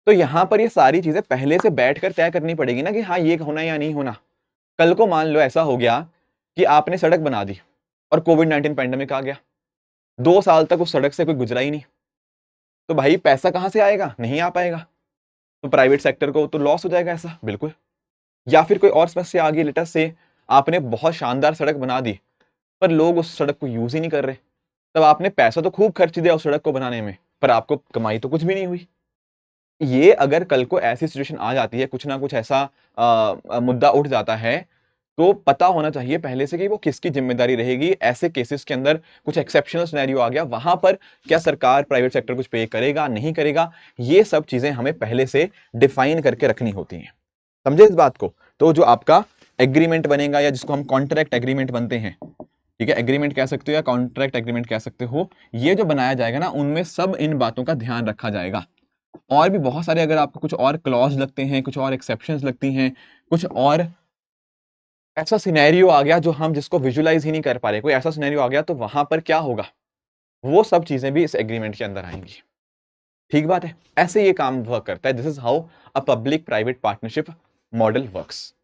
Speaker 1: तो यहां पर ये सारी चीजें पहले से बैठकर तय करनी पड़ेगी ना कि हाँ ये होना या नहीं होना। कल को मान लो ऐसा हो गया कि आपने सड़क बना दी और कोविड-19 पैंडेमिक आ गया, 2 साल तक उस सड़क से कोई गुजरा ही नहीं, तो भाई पैसा कहां से आएगा? नहीं आ पाएगा। तो प्राइवेट सेक्टर को तो लॉस हो जाएगा ऐसा, बिल्कुल। या फिर कोई और समस्या आ गई, लेटर से आपने बहुत शानदार सड़क बना दी पर लोग उस सड़क को यूज ही नहीं कर रहे, तब आपने पैसा तो खूब खर्च दिया उस सड़क को बनाने में, पर आपको कमाई तो कुछ भी नहीं हुई। ये अगर कल को ऐसी सिचुएशन आ जाती है, कुछ ना कुछ ऐसा मुद्दा उठ जाता है, तो पता होना चाहिए पहले से कि वो किसकी जिम्मेदारी रहेगी। ऐसे केसेस के अंदर कुछ एक्सेप्शनल सिनेरियो आ गया, वहां पर क्या सरकार प्राइवेट सेक्टर कुछ पे करेगा नहीं करेगा, ये सब चीजें हमें पहले से डिफाइन करके रखनी होती हैं। समझे इस बात को? तो जो आपका एग्रीमेंट बनेगा, या जिसको हम कॉन्ट्रैक्ट एग्रीमेंट बनते हैं, ठीक है, एग्रीमेंट कह सकते हो या कॉन्ट्रैक्ट एग्रीमेंट कह सकते हो, ये जो बनाया जाएगा ना, उनमें सब इन बातों का ध्यान रखा जाएगा। और भी बहुत सारे अगर आपको कुछ और क्लॉज लगते हैं, कुछ और एक्सेप्शंस लगती हैं, कुछ और ऐसा सिनेरियो आ गया जो हम जिसको विजुलाइज ही नहीं कर पा रहे, कोई ऐसा सिनेरियो आ गया, तो वहां पर क्या होगा, वो सब चीजें भी इस एग्रीमेंट के अंदर आएंगी। ठीक बात है, ऐसे ये काम वर्क करता है। This is how a public private partnership model works.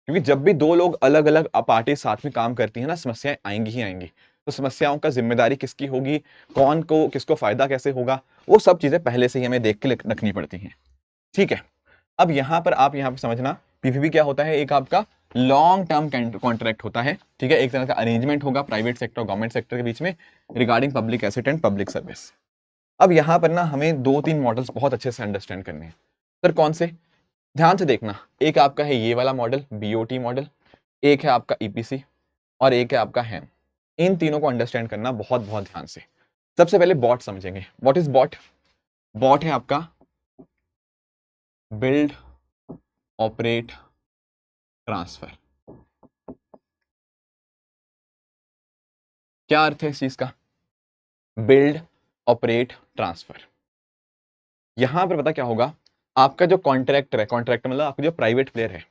Speaker 1: क्योंकि जब भी दो लोग अलग अलग पार्टी साथ में काम करती है ना, समस्याएं आएंगी ही आएंगी। तो समस्याओं का जिम्मेदारी किसकी होगी, कौन को किसको फायदा कैसे होगा, वो सब चीजें पहले से ही हमें देख के रखनी पड़ती हैं। ठीक है, अब यहां पर आप यहां पर समझना, पीपीपी क्या होता है, एक आपका लॉन्ग टर्म कॉन्ट्रैक्ट होता है। ठीक है, एक तरह का अरेंजमेंट होगा प्राइवेट सेक्टर और गवर्नमेंट सेक्टर के बीच में regarding public asset and public service. अब यहां पर ना हमें 2-3 मॉडल्स बहुत अच्छे से अंडरस्टैंड करने हैं। सर कौन से? ध्यान से देखना, एक आपका है ये वाला मॉडल बीओटी मॉडल, एक है आपका ईपीसी, और एक है आपका हैम। इन तीनों को अंडरस्टैंड करना बहुत बहुत ध्यान से। सबसे पहले बॉट समझेंगे। What is bought? बॉट है आपका बिल्ड ऑपरेट ट्रांसफर। क्या अर्थ है इस चीज का? Build operate transfer. यहां पर पता क्या होगा, आपका जो कॉन्ट्रैक्टर है, कॉन्ट्रैक्टर मतलब आपका जो प्राइवेट प्लेयर है,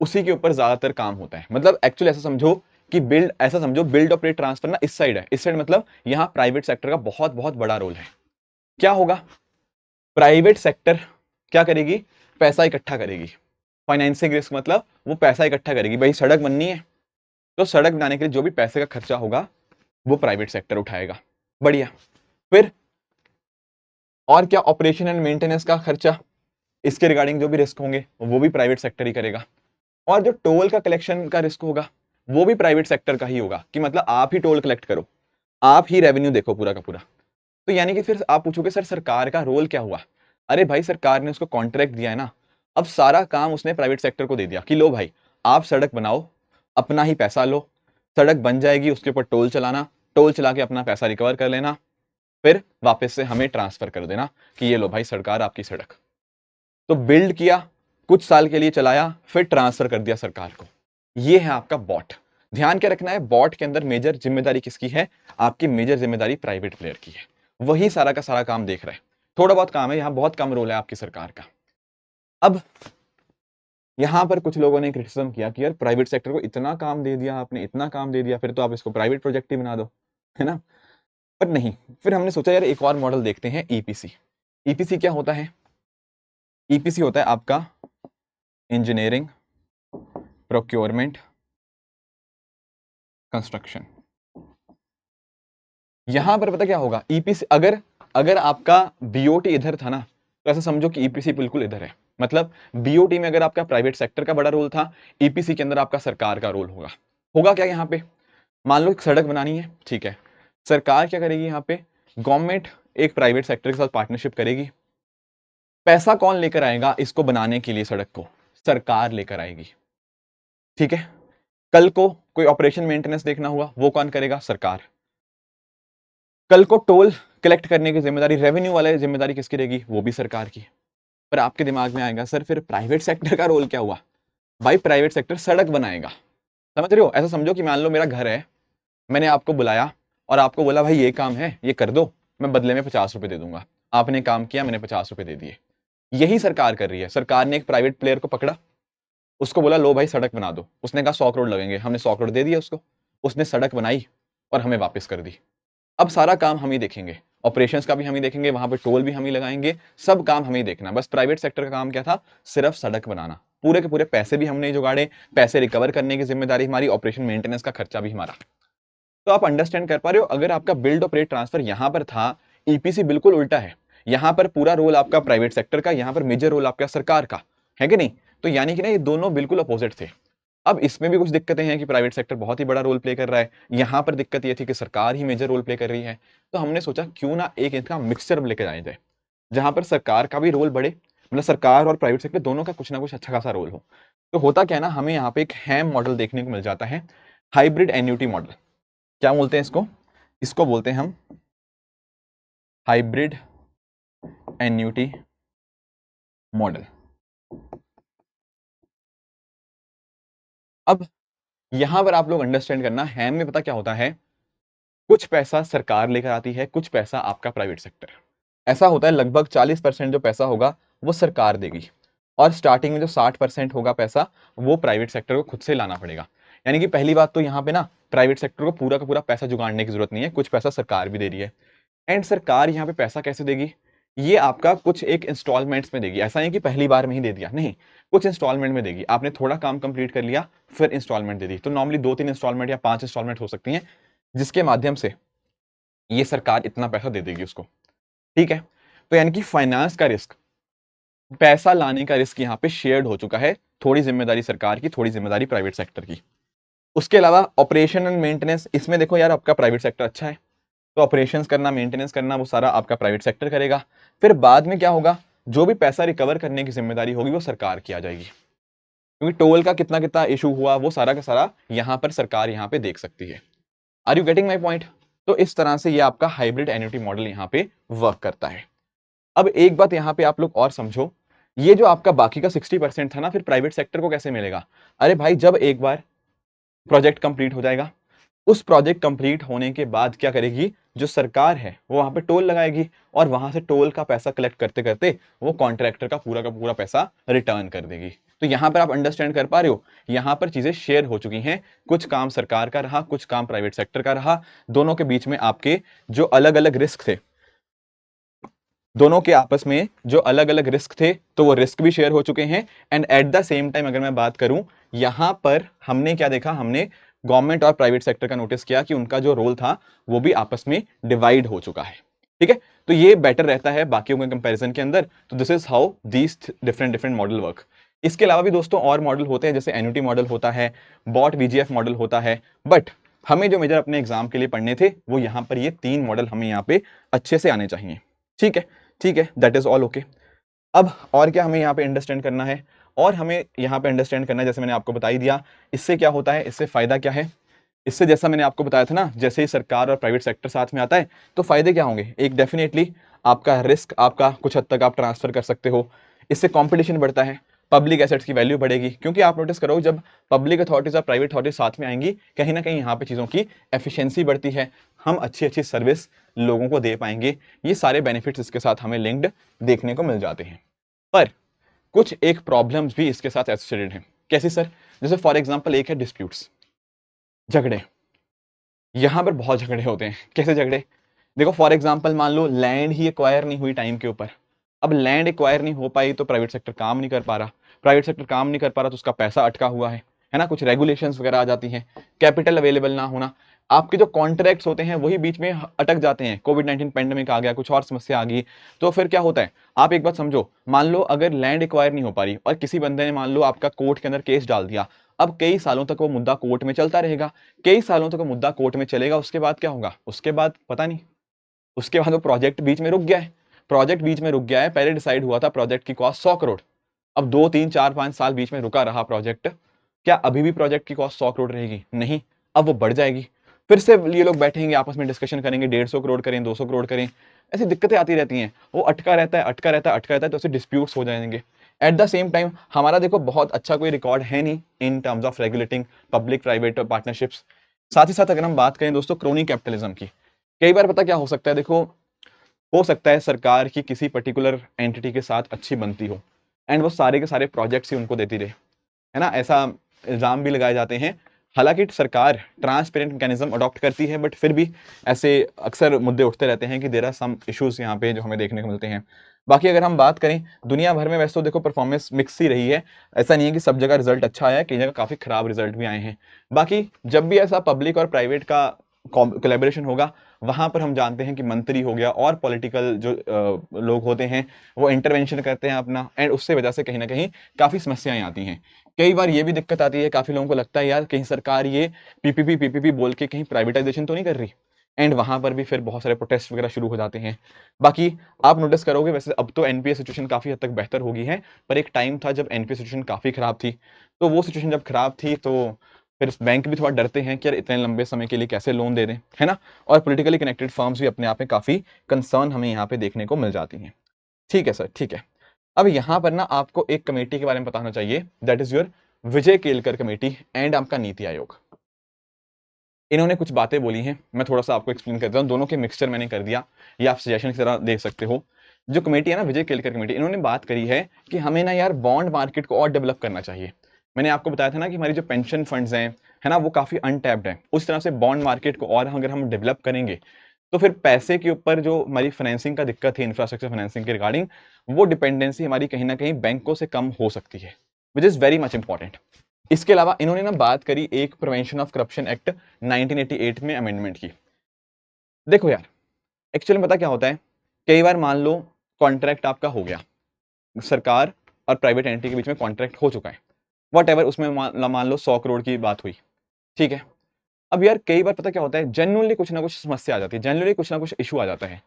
Speaker 1: उसी के ऊपर ज्यादातर काम होता है। मतलब एक्चुअली ऐसा समझो कि बिल्ड, ऐसा समझो बिल्ड ऑपरेट ट्रांसफर ना इस साइड है, इस साइड मतलब यहां प्राइवेट सेक्टर का बहुत बहुत बड़ा रोल है। क्या होगा, प्राइवेट सेक्टर क्या करेगी, पैसा इकट्ठा करेगी। फाइनेंसिंग रिस्क मतलब वो पैसा इकट्ठा करेगी, भाई सड़क बननी है, तो सड़क बनाने के लिए जो भी पैसे का खर्चा होगा वो प्राइवेट सेक्टर उठाएगा। बढ़िया। फिर और क्या, ऑपरेशन एंड मेंटेनेंस का खर्चा, इसके रिगार्डिंग जो भी रिस्क होंगे वो भी प्राइवेट सेक्टर ही करेगा। और जो टोल का कलेक्शन का रिस्क होगा वो भी प्राइवेट सेक्टर का ही होगा, कि मतलब आप ही टोल कलेक्ट करो, आप ही रेवेन्यू देखो पूरा का पूरा। तो यानी कि फिर आप पूछोगे सर सरकार का रोल क्या हुआ? अरे भाई सरकार ने उसको कॉन्ट्रैक्ट दिया है ना, अब सारा काम उसने प्राइवेट सेक्टर को दे दिया कि लो भाई आप सड़क बनाओ, अपना ही पैसा लो, सड़क बन जाएगी उसके ऊपर टोल चलाना, टोल चला के अपना पैसा रिकवर कर लेना, फिर वापस से हमें ट्रांसफर कर देना कि ये लो भाई सरकार आपकी सड़क। तो बिल्ड किया, कुछ साल के लिए चलाया, फिर ट्रांसफर कर दिया सरकार को। ये है आपका बॉट। ध्यान क्या रखना है, बॉट के अंदर मेजर जिम्मेदारी किसकी है? आपकी मेजर जिम्मेदारी प्राइवेट प्लेयर की है, वही सारा का सारा काम देख रहा है। थोड़ा बहुत काम है, यहां बहुत कम रोल है आपकी सरकार का। अब यहां पर कुछ लोगों ने क्रिटिसिज्म किया कि यार प्राइवेट सेक्टर को इतना काम दे दिया आपने, इतना काम दे दिया, फिर तो आप इसको प्राइवेट प्रोजेक्ट ही बना दो, है ना? पर नहीं, फिर हमने सोचा यार एक और मॉडल देखते हैं, ईपीसी। ईपीसी क्या होता है? ईपीसी होता है आपका इंजीनियरिंग प्रोक्योरमेंट कंस्ट्रक्शन। यहां पर पता क्या होगा, ईपीसी अगर अगर आपका बीओटी इधर था ना, तो ऐसा समझो कि ईपीसी बिल्कुल इधर है। मतलब बीओटी में अगर आपका प्राइवेट सेक्टर का बड़ा रोल था, ईपीसी के अंदर आपका सरकार का रोल होगा। होगा क्या यहाँ पे, मान लो एक सड़क बनानी है, ठीक है, सरकार क्या करेगी यहाँ पे, गवर्नमेंट एक प्राइवेट सेक्टर के साथ पार्टनरशिप करेगी। पैसा कौन लेकर आएगा इसको बनाने के लिए, सड़क को सरकार लेकर आएगी, ठीक है। कल को कोई ऑपरेशन मेंटेनेंस देखना हुआ वो कौन करेगा? सरकार। कल को टोल कलेक्ट करने की जिम्मेदारी, रेवेन्यू वाले जिम्मेदारी किसकी रहेगी? वो भी सरकार की। पर आपके दिमाग में आएगा सर फिर प्राइवेट सेक्टर का रोल क्या हुआ? भाई प्राइवेट सेक्टर सड़क बनाएगा, समझ रहे हो? ऐसा समझो कि मान लो मेरा घर है, मैंने आपको बुलाया और आपको बोला भाई ये काम है ये कर दो, मैं बदले में 50 रुपए दे दूंगा। आपने काम किया, मैंने 50 रुपए दे दिए। यही सरकार कर रही है। सरकार ने एक प्राइवेट प्लेयर को पकड़ा, उसको बोला लो भाई सड़क बना दो, उसने कहा 100 करोड़ लगेंगे, हमने 100 करोड़ दे दिया उसको, उसने सड़क बनाई और हमें वापस कर दी। अब सारा काम हम ही देखेंगे, ऑपरेशंस का भी हम ही देखेंगे, वहां पे टोल भी हम ही लगाएंगे, सब काम हम ही देखना। बस प्राइवेट सेक्टर का काम क्या था? सिर्फ सड़क बनाना। पूरे के पूरे पैसे भी हमने जुगाड़े, पैसे रिकवर करने की जिम्मेदारी हमारी, ऑपरेशन मेंटेनेंस का खर्चा भी हमारा। तो आप अंडरस्टैंड कर पा रहे हो, अगर आपका बिल्ड ऑपरेट ट्रांसफर यहां पर था, ईपीसी बिल्कुल उल्टा है। यहां पर पूरा रोल आपका प्राइवेट सेक्टर का, यहां पर मेजर रोल आपका सरकार का है कि नहीं? तो यानी कि ना ये दोनों बिल्कुल अपोजिट थे। अब इसमें भी कुछ दिक्कतें हैं कि प्राइवेट सेक्टर बहुत ही बड़ा रोल प्ले कर रहा है, यहां पर दिक्कत ये थी कि सरकार ही मेजर रोल प्ले कर रही है। तो हमने सोचा क्यों ना एक इनका मिक्सचर लेकर आया जाए, जहां पर सरकार का भी रोल बढ़े, मतलब सरकार और प्राइवेट सेक्टर दोनों का कुछ ना कुछ अच्छा खासा रोल हो। तो होता क्या है ना, हमें यहाँ पे एक हैम मॉडल देखने को मिल जाता है, हाइब्रिड एन्युटी मॉडल। क्या बोलते हैं इसको? इसको बोलते हैं हम हाइब्रिड एन्युटी मॉडल। अब यहां पर आप लोग अंडरस्टैंड करना, हैम में पता क्या होता है, कुछ पैसा सरकार लेकर आती है, कुछ पैसा आपका प्राइवेट सेक्टर। ऐसा होता है लगभग 40% जो पैसा होगा वो सरकार देगी, और स्टार्टिंग में जो 60% होगा पैसा वो प्राइवेट सेक्टर को खुद से लाना पड़ेगा। यानी कि पहली बात तो यहाँ पे ना प्राइवेट सेक्टर को पूरा का पूरा पैसा जुगाड़ने की जरूरत नहीं है, कुछ पैसा सरकार भी दे रही है। एंड सरकार यहाँ पे पैसा कैसे देगी? ये आपका कुछ एक इंस्टॉलमेंट्स में देगी। ऐसा नहीं कि पहली बार में ही दे दिया, नहीं, कुछ इंस्टॉलमेंट में देगी। आपने थोड़ा काम कंप्लीट कर लिया फिर इंस्टॉलमेंट दे दी, तो नॉर्मली 2-3 इंस्टॉलमेंट या 5 इंस्टॉलमेंट हो सकती हैं, जिसके माध्यम से ये सरकार इतना पैसा दे देगी उसको, ठीक है। तो यानी कि फाइनेंस का रिस्क, पैसा लाने का रिस्क यहाँ पे शेयर्ड हो चुका है, थोड़ी जिम्मेदारी सरकार की, थोड़ी जिम्मेदारी प्राइवेट सेक्टर की। उसके अलावा ऑपरेशन एंड मेंटेनेंस, इसमें देखो यार आपका प्राइवेट सेक्टर अच्छा है, तो ऑपरेशंस करना, मेंटेनेंस करना वो सारा आपका प्राइवेट सेक्टर करेगा। फिर बाद में क्या होगा, जो भी पैसा रिकवर करने की जिम्मेदारी होगी वो सरकार की आ जाएगी, क्योंकि टोल का कितना कितना इशू हुआ वो सारा का सारा यहाँ पर सरकार यहाँ पे देख सकती है। Are you getting my point? तो इस तरह से ये आपका हाइब्रिड एन्युटी मॉडल यहाँ पे वर्क करता है। अब एक बात यहाँ पे आप लोग और समझो, ये जो आपका बाकी का 60% था ना, फिर प्राइवेट सेक्टर को कैसे मिलेगा? अरे भाई जब एक बार प्रोजेक्ट कंप्लीट हो जाएगा, उस प्रोजेक्ट कंप्लीट होने के बाद क्या करेगी, जो सरकार है वो वहां पे टोल लगाएगी, और वहां से टोल का पैसा कलेक्ट करते करते वो कॉन्ट्रैक्टर का पूरा पैसा रिटर्न कर देगी। तो यहां पर आप अंडरस्टैंड कर पा रहे हो, यहां पर चीजें शेयर हो चुकी हैं, कुछ काम सरकार का रहा, कुछ काम प्राइवेट सेक्टर का रहा, दोनों के बीच में आपके जो अलग अलग रिस्क थे, दोनों के आपस में जो अलग अलग रिस्क थे, तो वो रिस्क भी शेयर हो चुके हैं। And at the same time अगर मैं बात करूं, यहां पर हमने क्या देखा, हमने गवर्नमेंट और प्राइवेट सेक्टर का नोटिस किया कि उनका जो रोल था वो भी आपस में डिवाइड हो चुका है। ठीक है, तो ये बेटर रहता है बाकियों के कंपैरिजन के अंदर। तो this is how these different different model work. इसके अलावा भी दोस्तों और मॉडल होते हैं, जैसे एन्युटी मॉडल होता है, बॉट वीजीएफ मॉडल होता है, बट हमें जो मेजर अपने एग्जाम के लिए पढ़ने थे वो यहाँ पर ये 3 मॉडल हमें यहाँ पे अच्छे से आने चाहिए। ठीक है, ठीक है, दैट इज ऑल ओके। अब और क्या हमें यहाँ पे अंडरस्टैंड करना है, और हमें यहाँ पे अंडरस्टैंड करना है, जैसे मैंने आपको बता ही दिया, इससे क्या होता है, इससे फायदा क्या है। इससे जैसा मैंने आपको बताया था ना, जैसे ही सरकार और प्राइवेट सेक्टर साथ में आता है तो फायदे क्या होंगे। एक, डेफिनेटली आपका रिस्क आपका कुछ हद तक आप ट्रांसफर कर सकते हो। इससे कंपटीशन बढ़ता है, पब्लिक एसेट्स की वैल्यू बढ़ेगी, क्योंकि आप नोटिस करो जब पब्लिक अथॉरिटीज और प्राइवेट अथॉरिटीज साथ में आएंगी, कहीं ना कहीं यहाँ पे चीज़ों की एफिशिएंसी बढ़ती है, हम अच्छी अच्छी सर्विस लोगों को दे पाएंगे। ये सारे बेनिफिट्स इसके साथ हमें लिंक्ड देखने को मिल जाते हैं। पर कुछ एक प्रॉब्लम्स भी इसके साथ एसोसिएटेड हैं। कैसी सर? जैसे फॉर एग्जांपल एक है डिस्प्यूट्स, झगड़े। यहां पर बहुत झगड़े होते हैं। कैसे झगड़े? देखो फॉर एग्जांपल मान लो लैंड ही एक्वायर नहीं हुई टाइम के ऊपर। अब लैंड एक्वायर नहीं हो पाई तो प्राइवेट सेक्टर काम नहीं कर पा रहा, प्राइवेट सेक्टर काम नहीं कर पा रहा तो उसका पैसा अटका हुआ है ना, कुछ रेगुलेशंस वगैरह आ जाती हैं, कैपिटल अवेलेबल ना होना, आपके जो कॉन्ट्रैक्ट्स होते हैं वही बीच में अटक जाते हैं, कोविड-19 पेंडेमिक आ गया, कुछ और समस्या आ गई, तो फिर क्या होता है। आप एक बात समझो, मान लो अगर लैंड एक्वायर नहीं हो पा रही और किसी बंदे ने मान लो आपका कोर्ट के अंदर केस डाल दिया, अब कई सालों तक वो मुद्दा कोर्ट में चलता रहेगा, कई सालों तक वो मुद्दा कोर्ट में चलेगा, उसके बाद क्या होगा, उसके बाद पता नहीं, उसके बाद वो प्रोजेक्ट बीच में रुक गया है, प्रोजेक्ट बीच में रुक गया है, पहले डिसाइड हुआ था प्रोजेक्ट की कॉस्ट 100 करोड़, अब 2 3 4 5 साल बीच में रुका रहा प्रोजेक्ट, क्या अभी भी प्रोजेक्ट की कॉस्ट 100 करोड़ रहेगी? नहीं, अब वो बढ़ जाएगी। फिर से ये लोग बैठेंगे आपस में डिस्कशन करेंगे, 150 करोड़ करें, 200 करोड़ करें, ऐसी दिक्कतें आती रहती हैं, वो अटका रहता है, अटका रहता है, अटका रहता है, तो उससे डिस्प्यूट्स हो जाएंगे। एट द सेम टाइम हमारा देखो बहुत अच्छा कोई रिकॉर्ड है नहीं in terms of regulating public private partnerships. साथ ही साथ अगर हम बात करें दोस्तों क्रोनी कैपिटलिज्म की, कई बार पता क्या हो सकता है, देखो हो सकता है सरकार की किसी पर्टिकुलर एंटिटी के साथ अच्छी बनती हो एंड वो सारे के सारे प्रोजेक्ट्स ही उनको देती रहे, है ना, ऐसा इल्जाम भी लगाए जाते हैं। हालांकि सरकार ट्रांसपेरेंट मैकेनिज्म अडॉप्ट करती है, बट फिर भी ऐसे अक्सर मुद्दे उठते रहते हैं कि देयर आर सम इश्यूज यहाँ पे जो हमें देखने को मिलते हैं। बाकी अगर हम बात करें दुनिया भर में, वैसे तो देखो परफॉर्मेंस मिक्स ही रही है, ऐसा नहीं है कि सब जगह रिजल्ट अच्छा आया है, कई जगह काफी खराब रिजल्ट भी आए हैं। बाकी जब भी ऐसा पब्लिक और प्राइवेट का कोलैबोरेशन होगा, वहां पर हम जानते हैं कि मंत्री हो गया और पॉलिटिकल जो लोग होते हैं वो इंटरवेंशन करते हैं अपना, एंड उससे वजह से कहीं ना कहीं काफी समस्याएं आती हैं। कई बार ये भी दिक्कत आती है, काफी लोगों को लगता है यार कहीं सरकार ये पीपीपी पीपीपी बोल के कहीं प्राइवेटाइजेशन तो नहीं कर रही, एंड वहां पर भी फिर बहुत सारे प्रोटेस्ट वगैरह शुरू हो जाते हैं। बाकी आप नोटिस करोगे वैसे अब तो एनपीएस सिचुएशन काफी हद तक बेहतर हो गई है, पर एक टाइम था जब एनपीएस सिचुएशन काफी खराब थी। तो वो सिचुएशन जब खराब थी तो फिर बैंक भी थोड़ा डरते हैं कि यार इतने लंबे समय के लिए कैसे लोन दे दें, है ना, और पॉलिटिकली कनेक्टेड फर्म्स भी अपने आप में काफी कंसर्न हमें यहाँ पे देखने को मिल जाती हैं। ठीक है सर, ठीक है। अब यहाँ पर ना आपको एक कमेटी के बारे में बताना चाहिए, that is your Vijay Kelkar committee and आपका नीति आयोग। इन्होंने कुछ बातें बोली हैं, मैं थोड़ा सा आपको एक्सप्लेन करता हूँ, दोनों के मिक्सचर मैंने कर दिया, ये आप सजेशन की तरह देख सकते हो। जो कमेटी है ना विजय केलकर कमेटी, इन्होंने बात करी है कि हमें ना यार बॉन्ड मार्केट को और डेवलप करना चाहिए। मैंने आपको बताया था ना कि हमारी जो पेंशन फंड्स हैं, है ना, वो काफी अनटैप्ड है, उस तरह से बॉन्ड मार्केट को और अगर हम डेवलप करेंगे तो फिर पैसे के ऊपर जो हमारी फाइनेंसिंग का दिक्कत है, इंफ्रास्ट्रक्चर फाइनेंसिंग के रिगार्डिंग, वो डिपेंडेंसी हमारी कहीं ना कहीं बैंकों से कम हो सकती है, which is very much important. इसके अलावा इन्होंने ना बात करी एक प्रिवेंशन ऑफ करप्शन एक्ट 1988 में अमेंडमेंट की। देखो यार एक्चुअली पता क्या होता है, कई बार मान लो कॉन्ट्रैक्ट आपका हो गया, सरकार और प्राइवेट एंटिटी के बीच में कॉन्ट्रैक्ट हो चुका है, वट एवर, उसमें मान लो 100 करोड़ की बात हुई, ठीक है। अब यार कई बार पता क्या होता है, जेन्युइनली कुछ ना कुछ समस्या आ जाती है, जेन्युइनली कुछ ना कुछ इशू आ जाता है।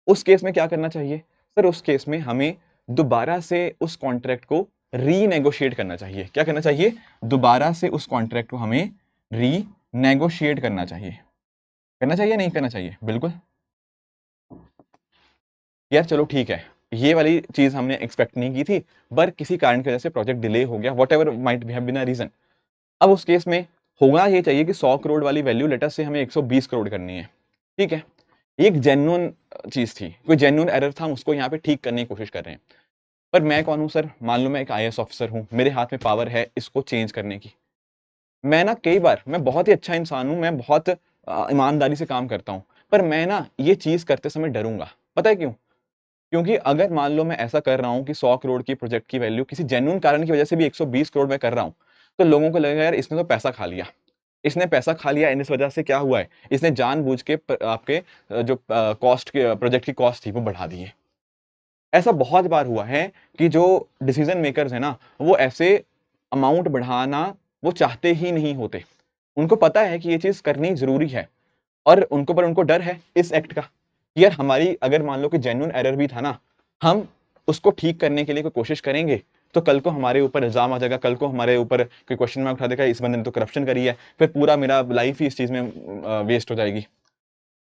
Speaker 1: उस केस में क्या करना चाहिए सर? उस केस में हमें दोबारा से उस कॉन्ट्रैक्ट को रीनेगोशिएट करना चाहिए। क्या करना चाहिए? दोबारा से उस कॉन्ट्रैक्ट को हमें रीनेगोशिएट करना चाहिए। करना चाहिए नहीं करना चाहिए? बिल्कुल यार, चलो ठीक है, ये वाली चीज हमने एक्सपेक्ट नहीं की थी, पर किसी कारण की वजह से प्रोजेक्ट डिले हो गया, whatever might have been a reason. अब उस केस में होना ये चाहिए कि 100 करोड़ वाली वैल्यू लेटर से हमें 120 करोड़ करनी है, ठीक है। ये एक जेन्युइन चीज थी, कोई जेन्युइन एरर था, हम उसको यहाँ पे ठीक करने की कोशिश कर रहे हैं। पर मैं कौन हूं सर? मान लो मैं एक आईएएस ऑफिसर हूं, मेरे हाथ में पावर है इसको चेंज करने की। मैं ना कई बार, मैं बहुत ही अच्छा इंसान हूं, मैं बहुत ईमानदारी से काम करता हूं, पर मैं ना ये चीज करते समय डरूंगा। पता है क्यों? क्योंकि अगर मान लो मैं ऐसा कर रहा हूं कि 100 करोड़ की प्रोजेक्ट की वैल्यू किसी जेन्युइन कारण की वजह से भी 120 करोड़ में कर रहा हूं, तो लोगों को लगेगा यार इसने तो पैसा खा लिया, इसने पैसा खा लिया एंड इस वजह से क्या हुआ है, इसने जानबूझ के आपके जो कॉस्ट के प्रोजेक्ट की कॉस्ट थी वो बढ़ा दी है। ऐसा बहुत बार हुआ है कि जो डिसीजन मेकर्स है ना, वो ऐसे अमाउंट बढ़ाना वो चाहते ही नहीं होते। उनको पता है कि ये चीज करनी जरूरी है और उनको डर है इस एक्ट का कि यार हमारी अगर मान लो कि जेन्युइन एरर भी था ना, हम उसको ठीक करने के लिए कोई कोशिश करेंगे तो कल को हमारे ऊपर इल्जाम आ जाएगा, कल को हमारे ऊपर कोई क्वेश्चन मार्क उठा देगा, इस बंदे ने तो करप्शन करी है, फिर पूरा मेरा लाइफ ही इस चीज में वेस्ट हो जाएगी।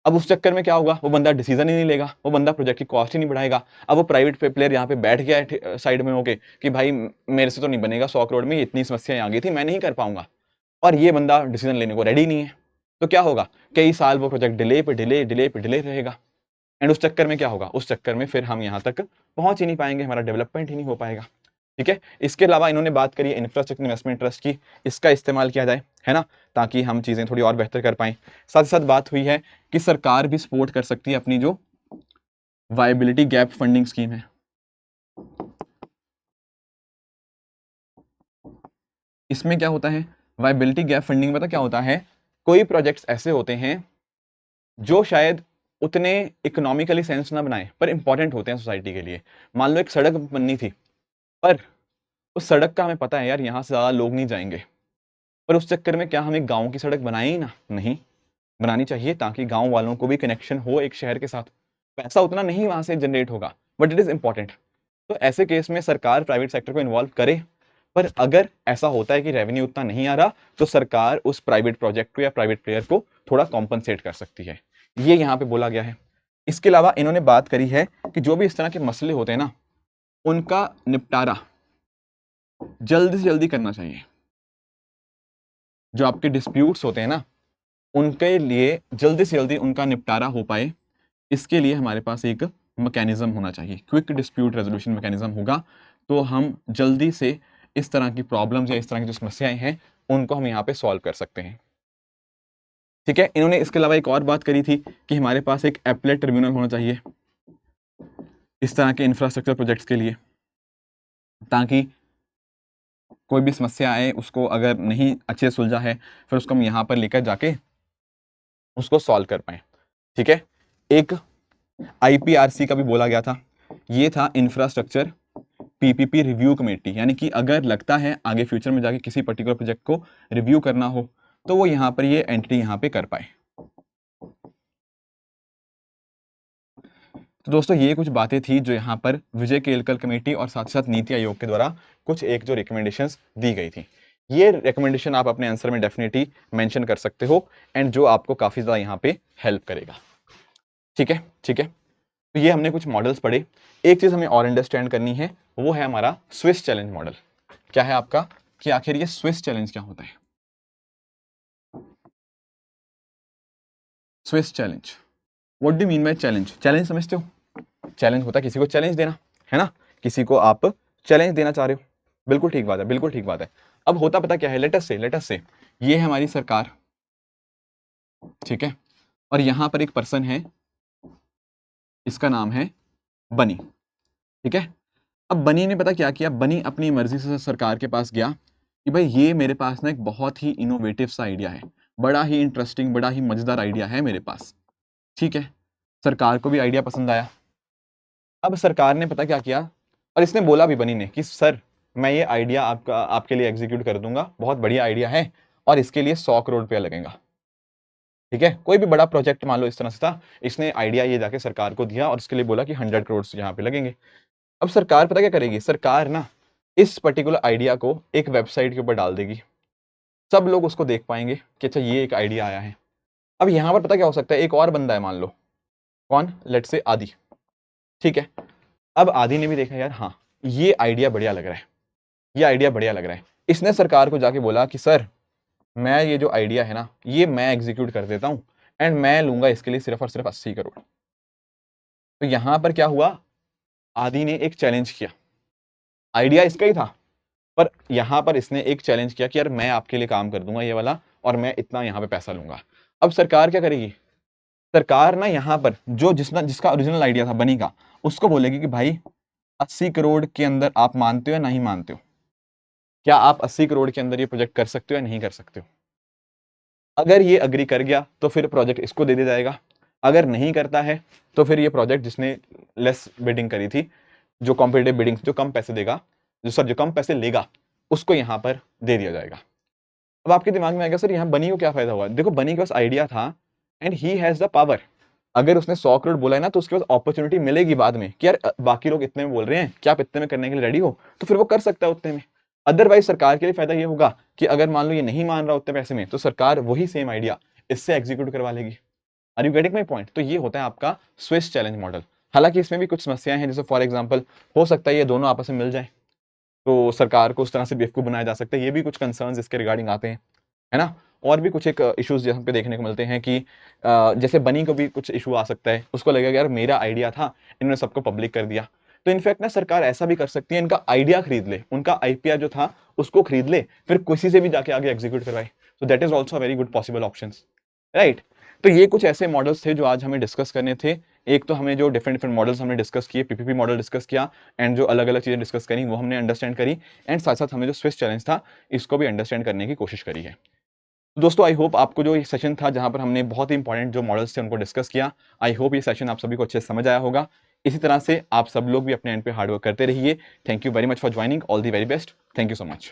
Speaker 1: अब उस चक्कर में क्या होगा, वो बंदा डिसीजन ही नहीं लेगा, वो बंदा प्रोजेक्ट की कॉस्ट ही नहीं बढ़ाएगा। अब वो प्राइवेट प्लेयर यहाँ पे बैठ गया है साइड में होके कि भाई मेरे से तो नहीं बनेगा, 100 करोड़ में इतनी समस्याएं आ गई थी, मैं नहीं कर पाऊंगा, और ये बंदा डिसीजन लेने को रेडी नहीं है। तो क्या होगा, कई साल वो प्रोजेक्ट डिले पे डिले रहेगा। एंड उस चक्कर में क्या होगा, उस चक्कर में फिर हम यहाँ तक पहुंच ही नहीं पाएंगे, हमारा डेवलपमेंट ही नहीं हो पाएगा। ठीक है, इसके अलावा इन्होंने बात करी इंफ्रास्ट्रक्चर इन्वेस्टमेंट ट्रस्ट की, इसका इस्तेमाल किया जाए, है ना, ताकि हम चीज़ें थोड़ी और बेहतर कर पाएं। साथ ही साथ बात हुई है कि सरकार भी सपोर्ट कर सकती है अपनी जो वायबिलिटी गैप फंडिंग स्कीम है। इसमें क्या होता है, वायबिलिटी गैप फंडिंग पता क्या होता है, कोई प्रोजेक्ट्स ऐसे होते हैं जो शायद उतने इकोनॉमिकली सेंस ना बनाए पर इंपॉर्टेंट होते हैं सोसाइटी के लिए। मान लो एक सड़क बननी थी, पर उस सड़क का हमें पता है यार यहाँ से ज़्यादा लोग नहीं जाएंगे, पर उस चक्कर में क्या हम एक गांव की सड़क बनाए ही ना, नहीं बनानी चाहिए ताकि गांव वालों को भी कनेक्शन हो एक शहर के साथ। पैसा उतना नहीं वहां से जनरेट होगा बट इट इज इंपॉर्टेंट। तो ऐसे केस में सरकार प्राइवेट सेक्टर को इन्वॉल्व करे, पर अगर ऐसा होता है कि रेवेन्यू उतना नहीं आ रहा तो सरकार उस प्राइवेट प्रोजेक्ट को या प्राइवेट प्लेयर को थोड़ा कॉम्पनसेट कर सकती है, ये यहाँ पे बोला गया है। इसके अलावा इन्होंने बात करी है कि जो भी इस तरह के मसले होते हैं ना, उनका निपटारा जल्दी से जल्दी करना चाहिए। जो आपके डिस्प्यूट्स होते हैं ना, उनके लिए जल्दी से जल्दी उनका निपटारा हो पाए, इसके लिए हमारे पास एक मैकेनिज्म होना चाहिए, क्विक डिस्प्यूट रेजोल्यूशन मैकेनिज्म होगा, तो हम जल्दी से इस तरह की प्रॉब्लम्स या इस तरह की जो समस्याएं हैं उनको हम यहाँ पे सॉल्व कर सकते हैं। ठीक है, इन्होंने इसके अलावा एक और बात करी थी कि हमारे पास एक एपलेट ट्रिब्यूनल होना चाहिए इस तरह के इंफ्रास्ट्रक्चर प्रोजेक्ट्स के लिए, ताकि कोई भी समस्या आए उसको अगर नहीं अच्छे से सुलझा है फिर उसको हम यहाँ पर लेकर जाके उसको सॉल्व कर पाए। ठीक है, एक आईपीआरसी का भी बोला गया था, ये था इंफ्रास्ट्रक्चर पीपीपी रिव्यू कमेटी, यानी कि अगर लगता है आगे फ्यूचर में जाके किसी पर्टिकुलर प्रोजेक्ट को रिव्यू करना हो तो वो यहाँ पर ये एंटिटी यहाँ पे कर पाए। तो दोस्तों ये कुछ बातें थी जो यहाँ पर विजय केलकर कमेटी और साथ साथ नीति आयोग के द्वारा कुछ एक जो रिकमेंडेशंस दी गई थी। ये रिकमेंडेशन आप अपने आंसर में डेफिनेटली मेंशन कर सकते हो एंड जो आपको काफी ज्यादा यहाँ पे हेल्प करेगा। ठीक है, ठीक है, तो ये हमने कुछ मॉडल्स पढ़े। एक चीज हमें और अंडरस्टैंड करनी है, वो है हमारा स्विस चैलेंज मॉडल। क्या है आपका, कि आखिर ये स्विस चैलेंज क्या होता है। Swiss challenge, what do mean by challenge, challenge समझते हो, चैलेंज होता है किसी को चैलेंज देना, है ना, किसी को आप चैलेंज देना चाह रहे हो, बिल्कुल ठीक बात है, बिल्कुल ठीक बात है। अब होता पता क्या है, लेट अस से ये है हमारी सरकार, ठीक है, और यहां पर एक पर्सन है, इसका नाम है बनी। ठीक है, अब बनी ने पता क्या किया, बनी अपनी मर्जी से सरकार के पास गया कि भाई ये मेरे पास ना एक बहुत ही इनोवेटिव सा आइडिया है, बड़ा ही इंटरेस्टिंग, बड़ा ही मजेदार आइडिया है मेरे पास। ठीक है, सरकार को भी आइडिया पसंद आया। अब सरकार ने पता क्या किया, और इसने बोला भी बनी ने कि सर मैं ये आइडिया आपके लिए एग्जीक्यूट कर दूंगा, बहुत बढ़िया आइडिया है और इसके लिए 100 करोड़ रुपया लगेगा। ठीक है, कोई भी बड़ा प्रोजेक्ट मान लो इस तरह से था, इसने आइडिया ये जाके सरकार को दिया और इसके लिए बोला कि 100 करोड़ यहाँ पे लगेंगे। अब सरकार पता क्या करेगी, सरकार ना इस पर्टिकुलर आइडिया को एक वेबसाइट के ऊपर डाल देगी, सब लोग उसको देख पाएंगे कि अच्छा ये एक आइडिया आया है। अब यहाँ पर पता क्या हो सकता है, एक और बंदा है, मान लो कौन, लेट से आदि। ठीक है, अब आदि ने भी देखा यार हाँ ये आइडिया बढ़िया लग रहा है, ये आइडिया बढ़िया लग रहा है, इसने सरकार को जाके बोला कि सर मैं ये जो आइडिया है ना ये मैं एग्जीक्यूट कर देता हूं एंड मैं लूंगा इसके लिए सिर्फ और सिर्फ 80 करोड़। तो यहां पर क्या हुआ, आदि ने एक चैलेंज किया, आइडिया इसका ही था पर यहां पर इसने एक चैलेंज किया कि यार मैं आपके लिए काम कर दूंगा ये वाला और मैं इतना यहां पे पैसा लूंगा। अब सरकार क्या करेगी, सरकार ना यहां पर जो जिसका ओरिजिनल आइडिया था बनी का, उसको बोलेगी कि भाई 80 करोड़ के अंदर आप मानते हो या नहीं मानते हो, क्या आप 80 करोड़ के अंदर ये प्रोजेक्ट कर सकते हो या नहीं कर सकते हो। अगर ये अग्री कर गया तो फिर प्रोजेक्ट इसको दे दिया जाएगा, अगर नहीं करता है तो फिर ये प्रोजेक्ट जिसने लेस बिडिंग करी थी, जो कॉम्पिटिटिव बिडिंग, जो कम पैसे देगा, जो कम पैसे लेगा, उसको यहाँ पर दे दिया जाएगा। अब आपके दिमाग में आएगा सर यहाँ बनी को क्या फायदा हुआ? देखो बनी के पास आइडिया था and he has the power. अगर उसने 100 करोड़ बोला है ना तो उसके पास अपॉर्चुनिटी मिलेगी बाद में कि यार बाकी लोग इतने में बोल रहे हैं, क्या आप इतने में करने के लिए रेडी हो? तो फिर वो कर सकता है उतने में। अदरवाइज सरकार के लिए फायदा ये होगा कि अगर मान लो ये नहीं मान रहा उतने पैसे में, तो सरकार वही सेम आइडिया इससे एग्जीक्यूट करवा लेगी। Are you getting my point? तो ये होता है आपका स्विस चैलेंज मॉडल। हालांकि इसमें भी कुछ समस्याएं हैं, जैसे फॉर एग्जाम्पल हो सकता है ये दोनों आपस में मिल जाए, तो सरकार को उस तरह से बेवकूफ बनाया जा सकता है। ये भी कुछ कंसर्न्स इसके रिगार्डिंग आते हैं, है ना। और भी कुछ एक इश्यूज यहाँ पे देखने को मिलते हैं कि जैसे बनी को भी कुछ इशू आ सकता है, उसको लगेगा यार मेरा आइडिया था, इन्होंने सबको पब्लिक कर दिया। तो इनफैक्ट ना सरकार ऐसा भी कर सकती है, इनका आइडिया खरीद ले, उनका आईपीआर जो था उसको खरीद ले, फिर किसी से भी जाके आगे एग्जीक्यूट करवाए। तो that is also very good possible option, right. तो ये कुछ ऐसे मॉडल्स थे जो आज हमें डिस्कस करने थे। एक तो हमें जो डिफरेंट डिफरेंट मॉडल्स हमने डिस्कस किए, पीपीपी मॉडल डिस्कस किया, एंड जो अलग अलग चीजें डिस्कस करी वो हमने अंडरस्टैंड करी, एंड साथ साथ हमने जो स्विस चैलेंज था इसको भी अंडरस्टैंड करने की कोशिश करी है। दोस्तों आई होप आपको जो ये सेशन था जहां पर हमने बहुत ही इंपॉर्टेंट जो मॉडल्स थे उनको डिस्कस किया, आई होप ये सेशन आप सभी को अच्छे से समझ आया होगा। इसी तरह से आप सब लोग भी अपने एंड पे हार्डवर्क करते रहिए। Thank you very much for joining, all the very best, thank you so much.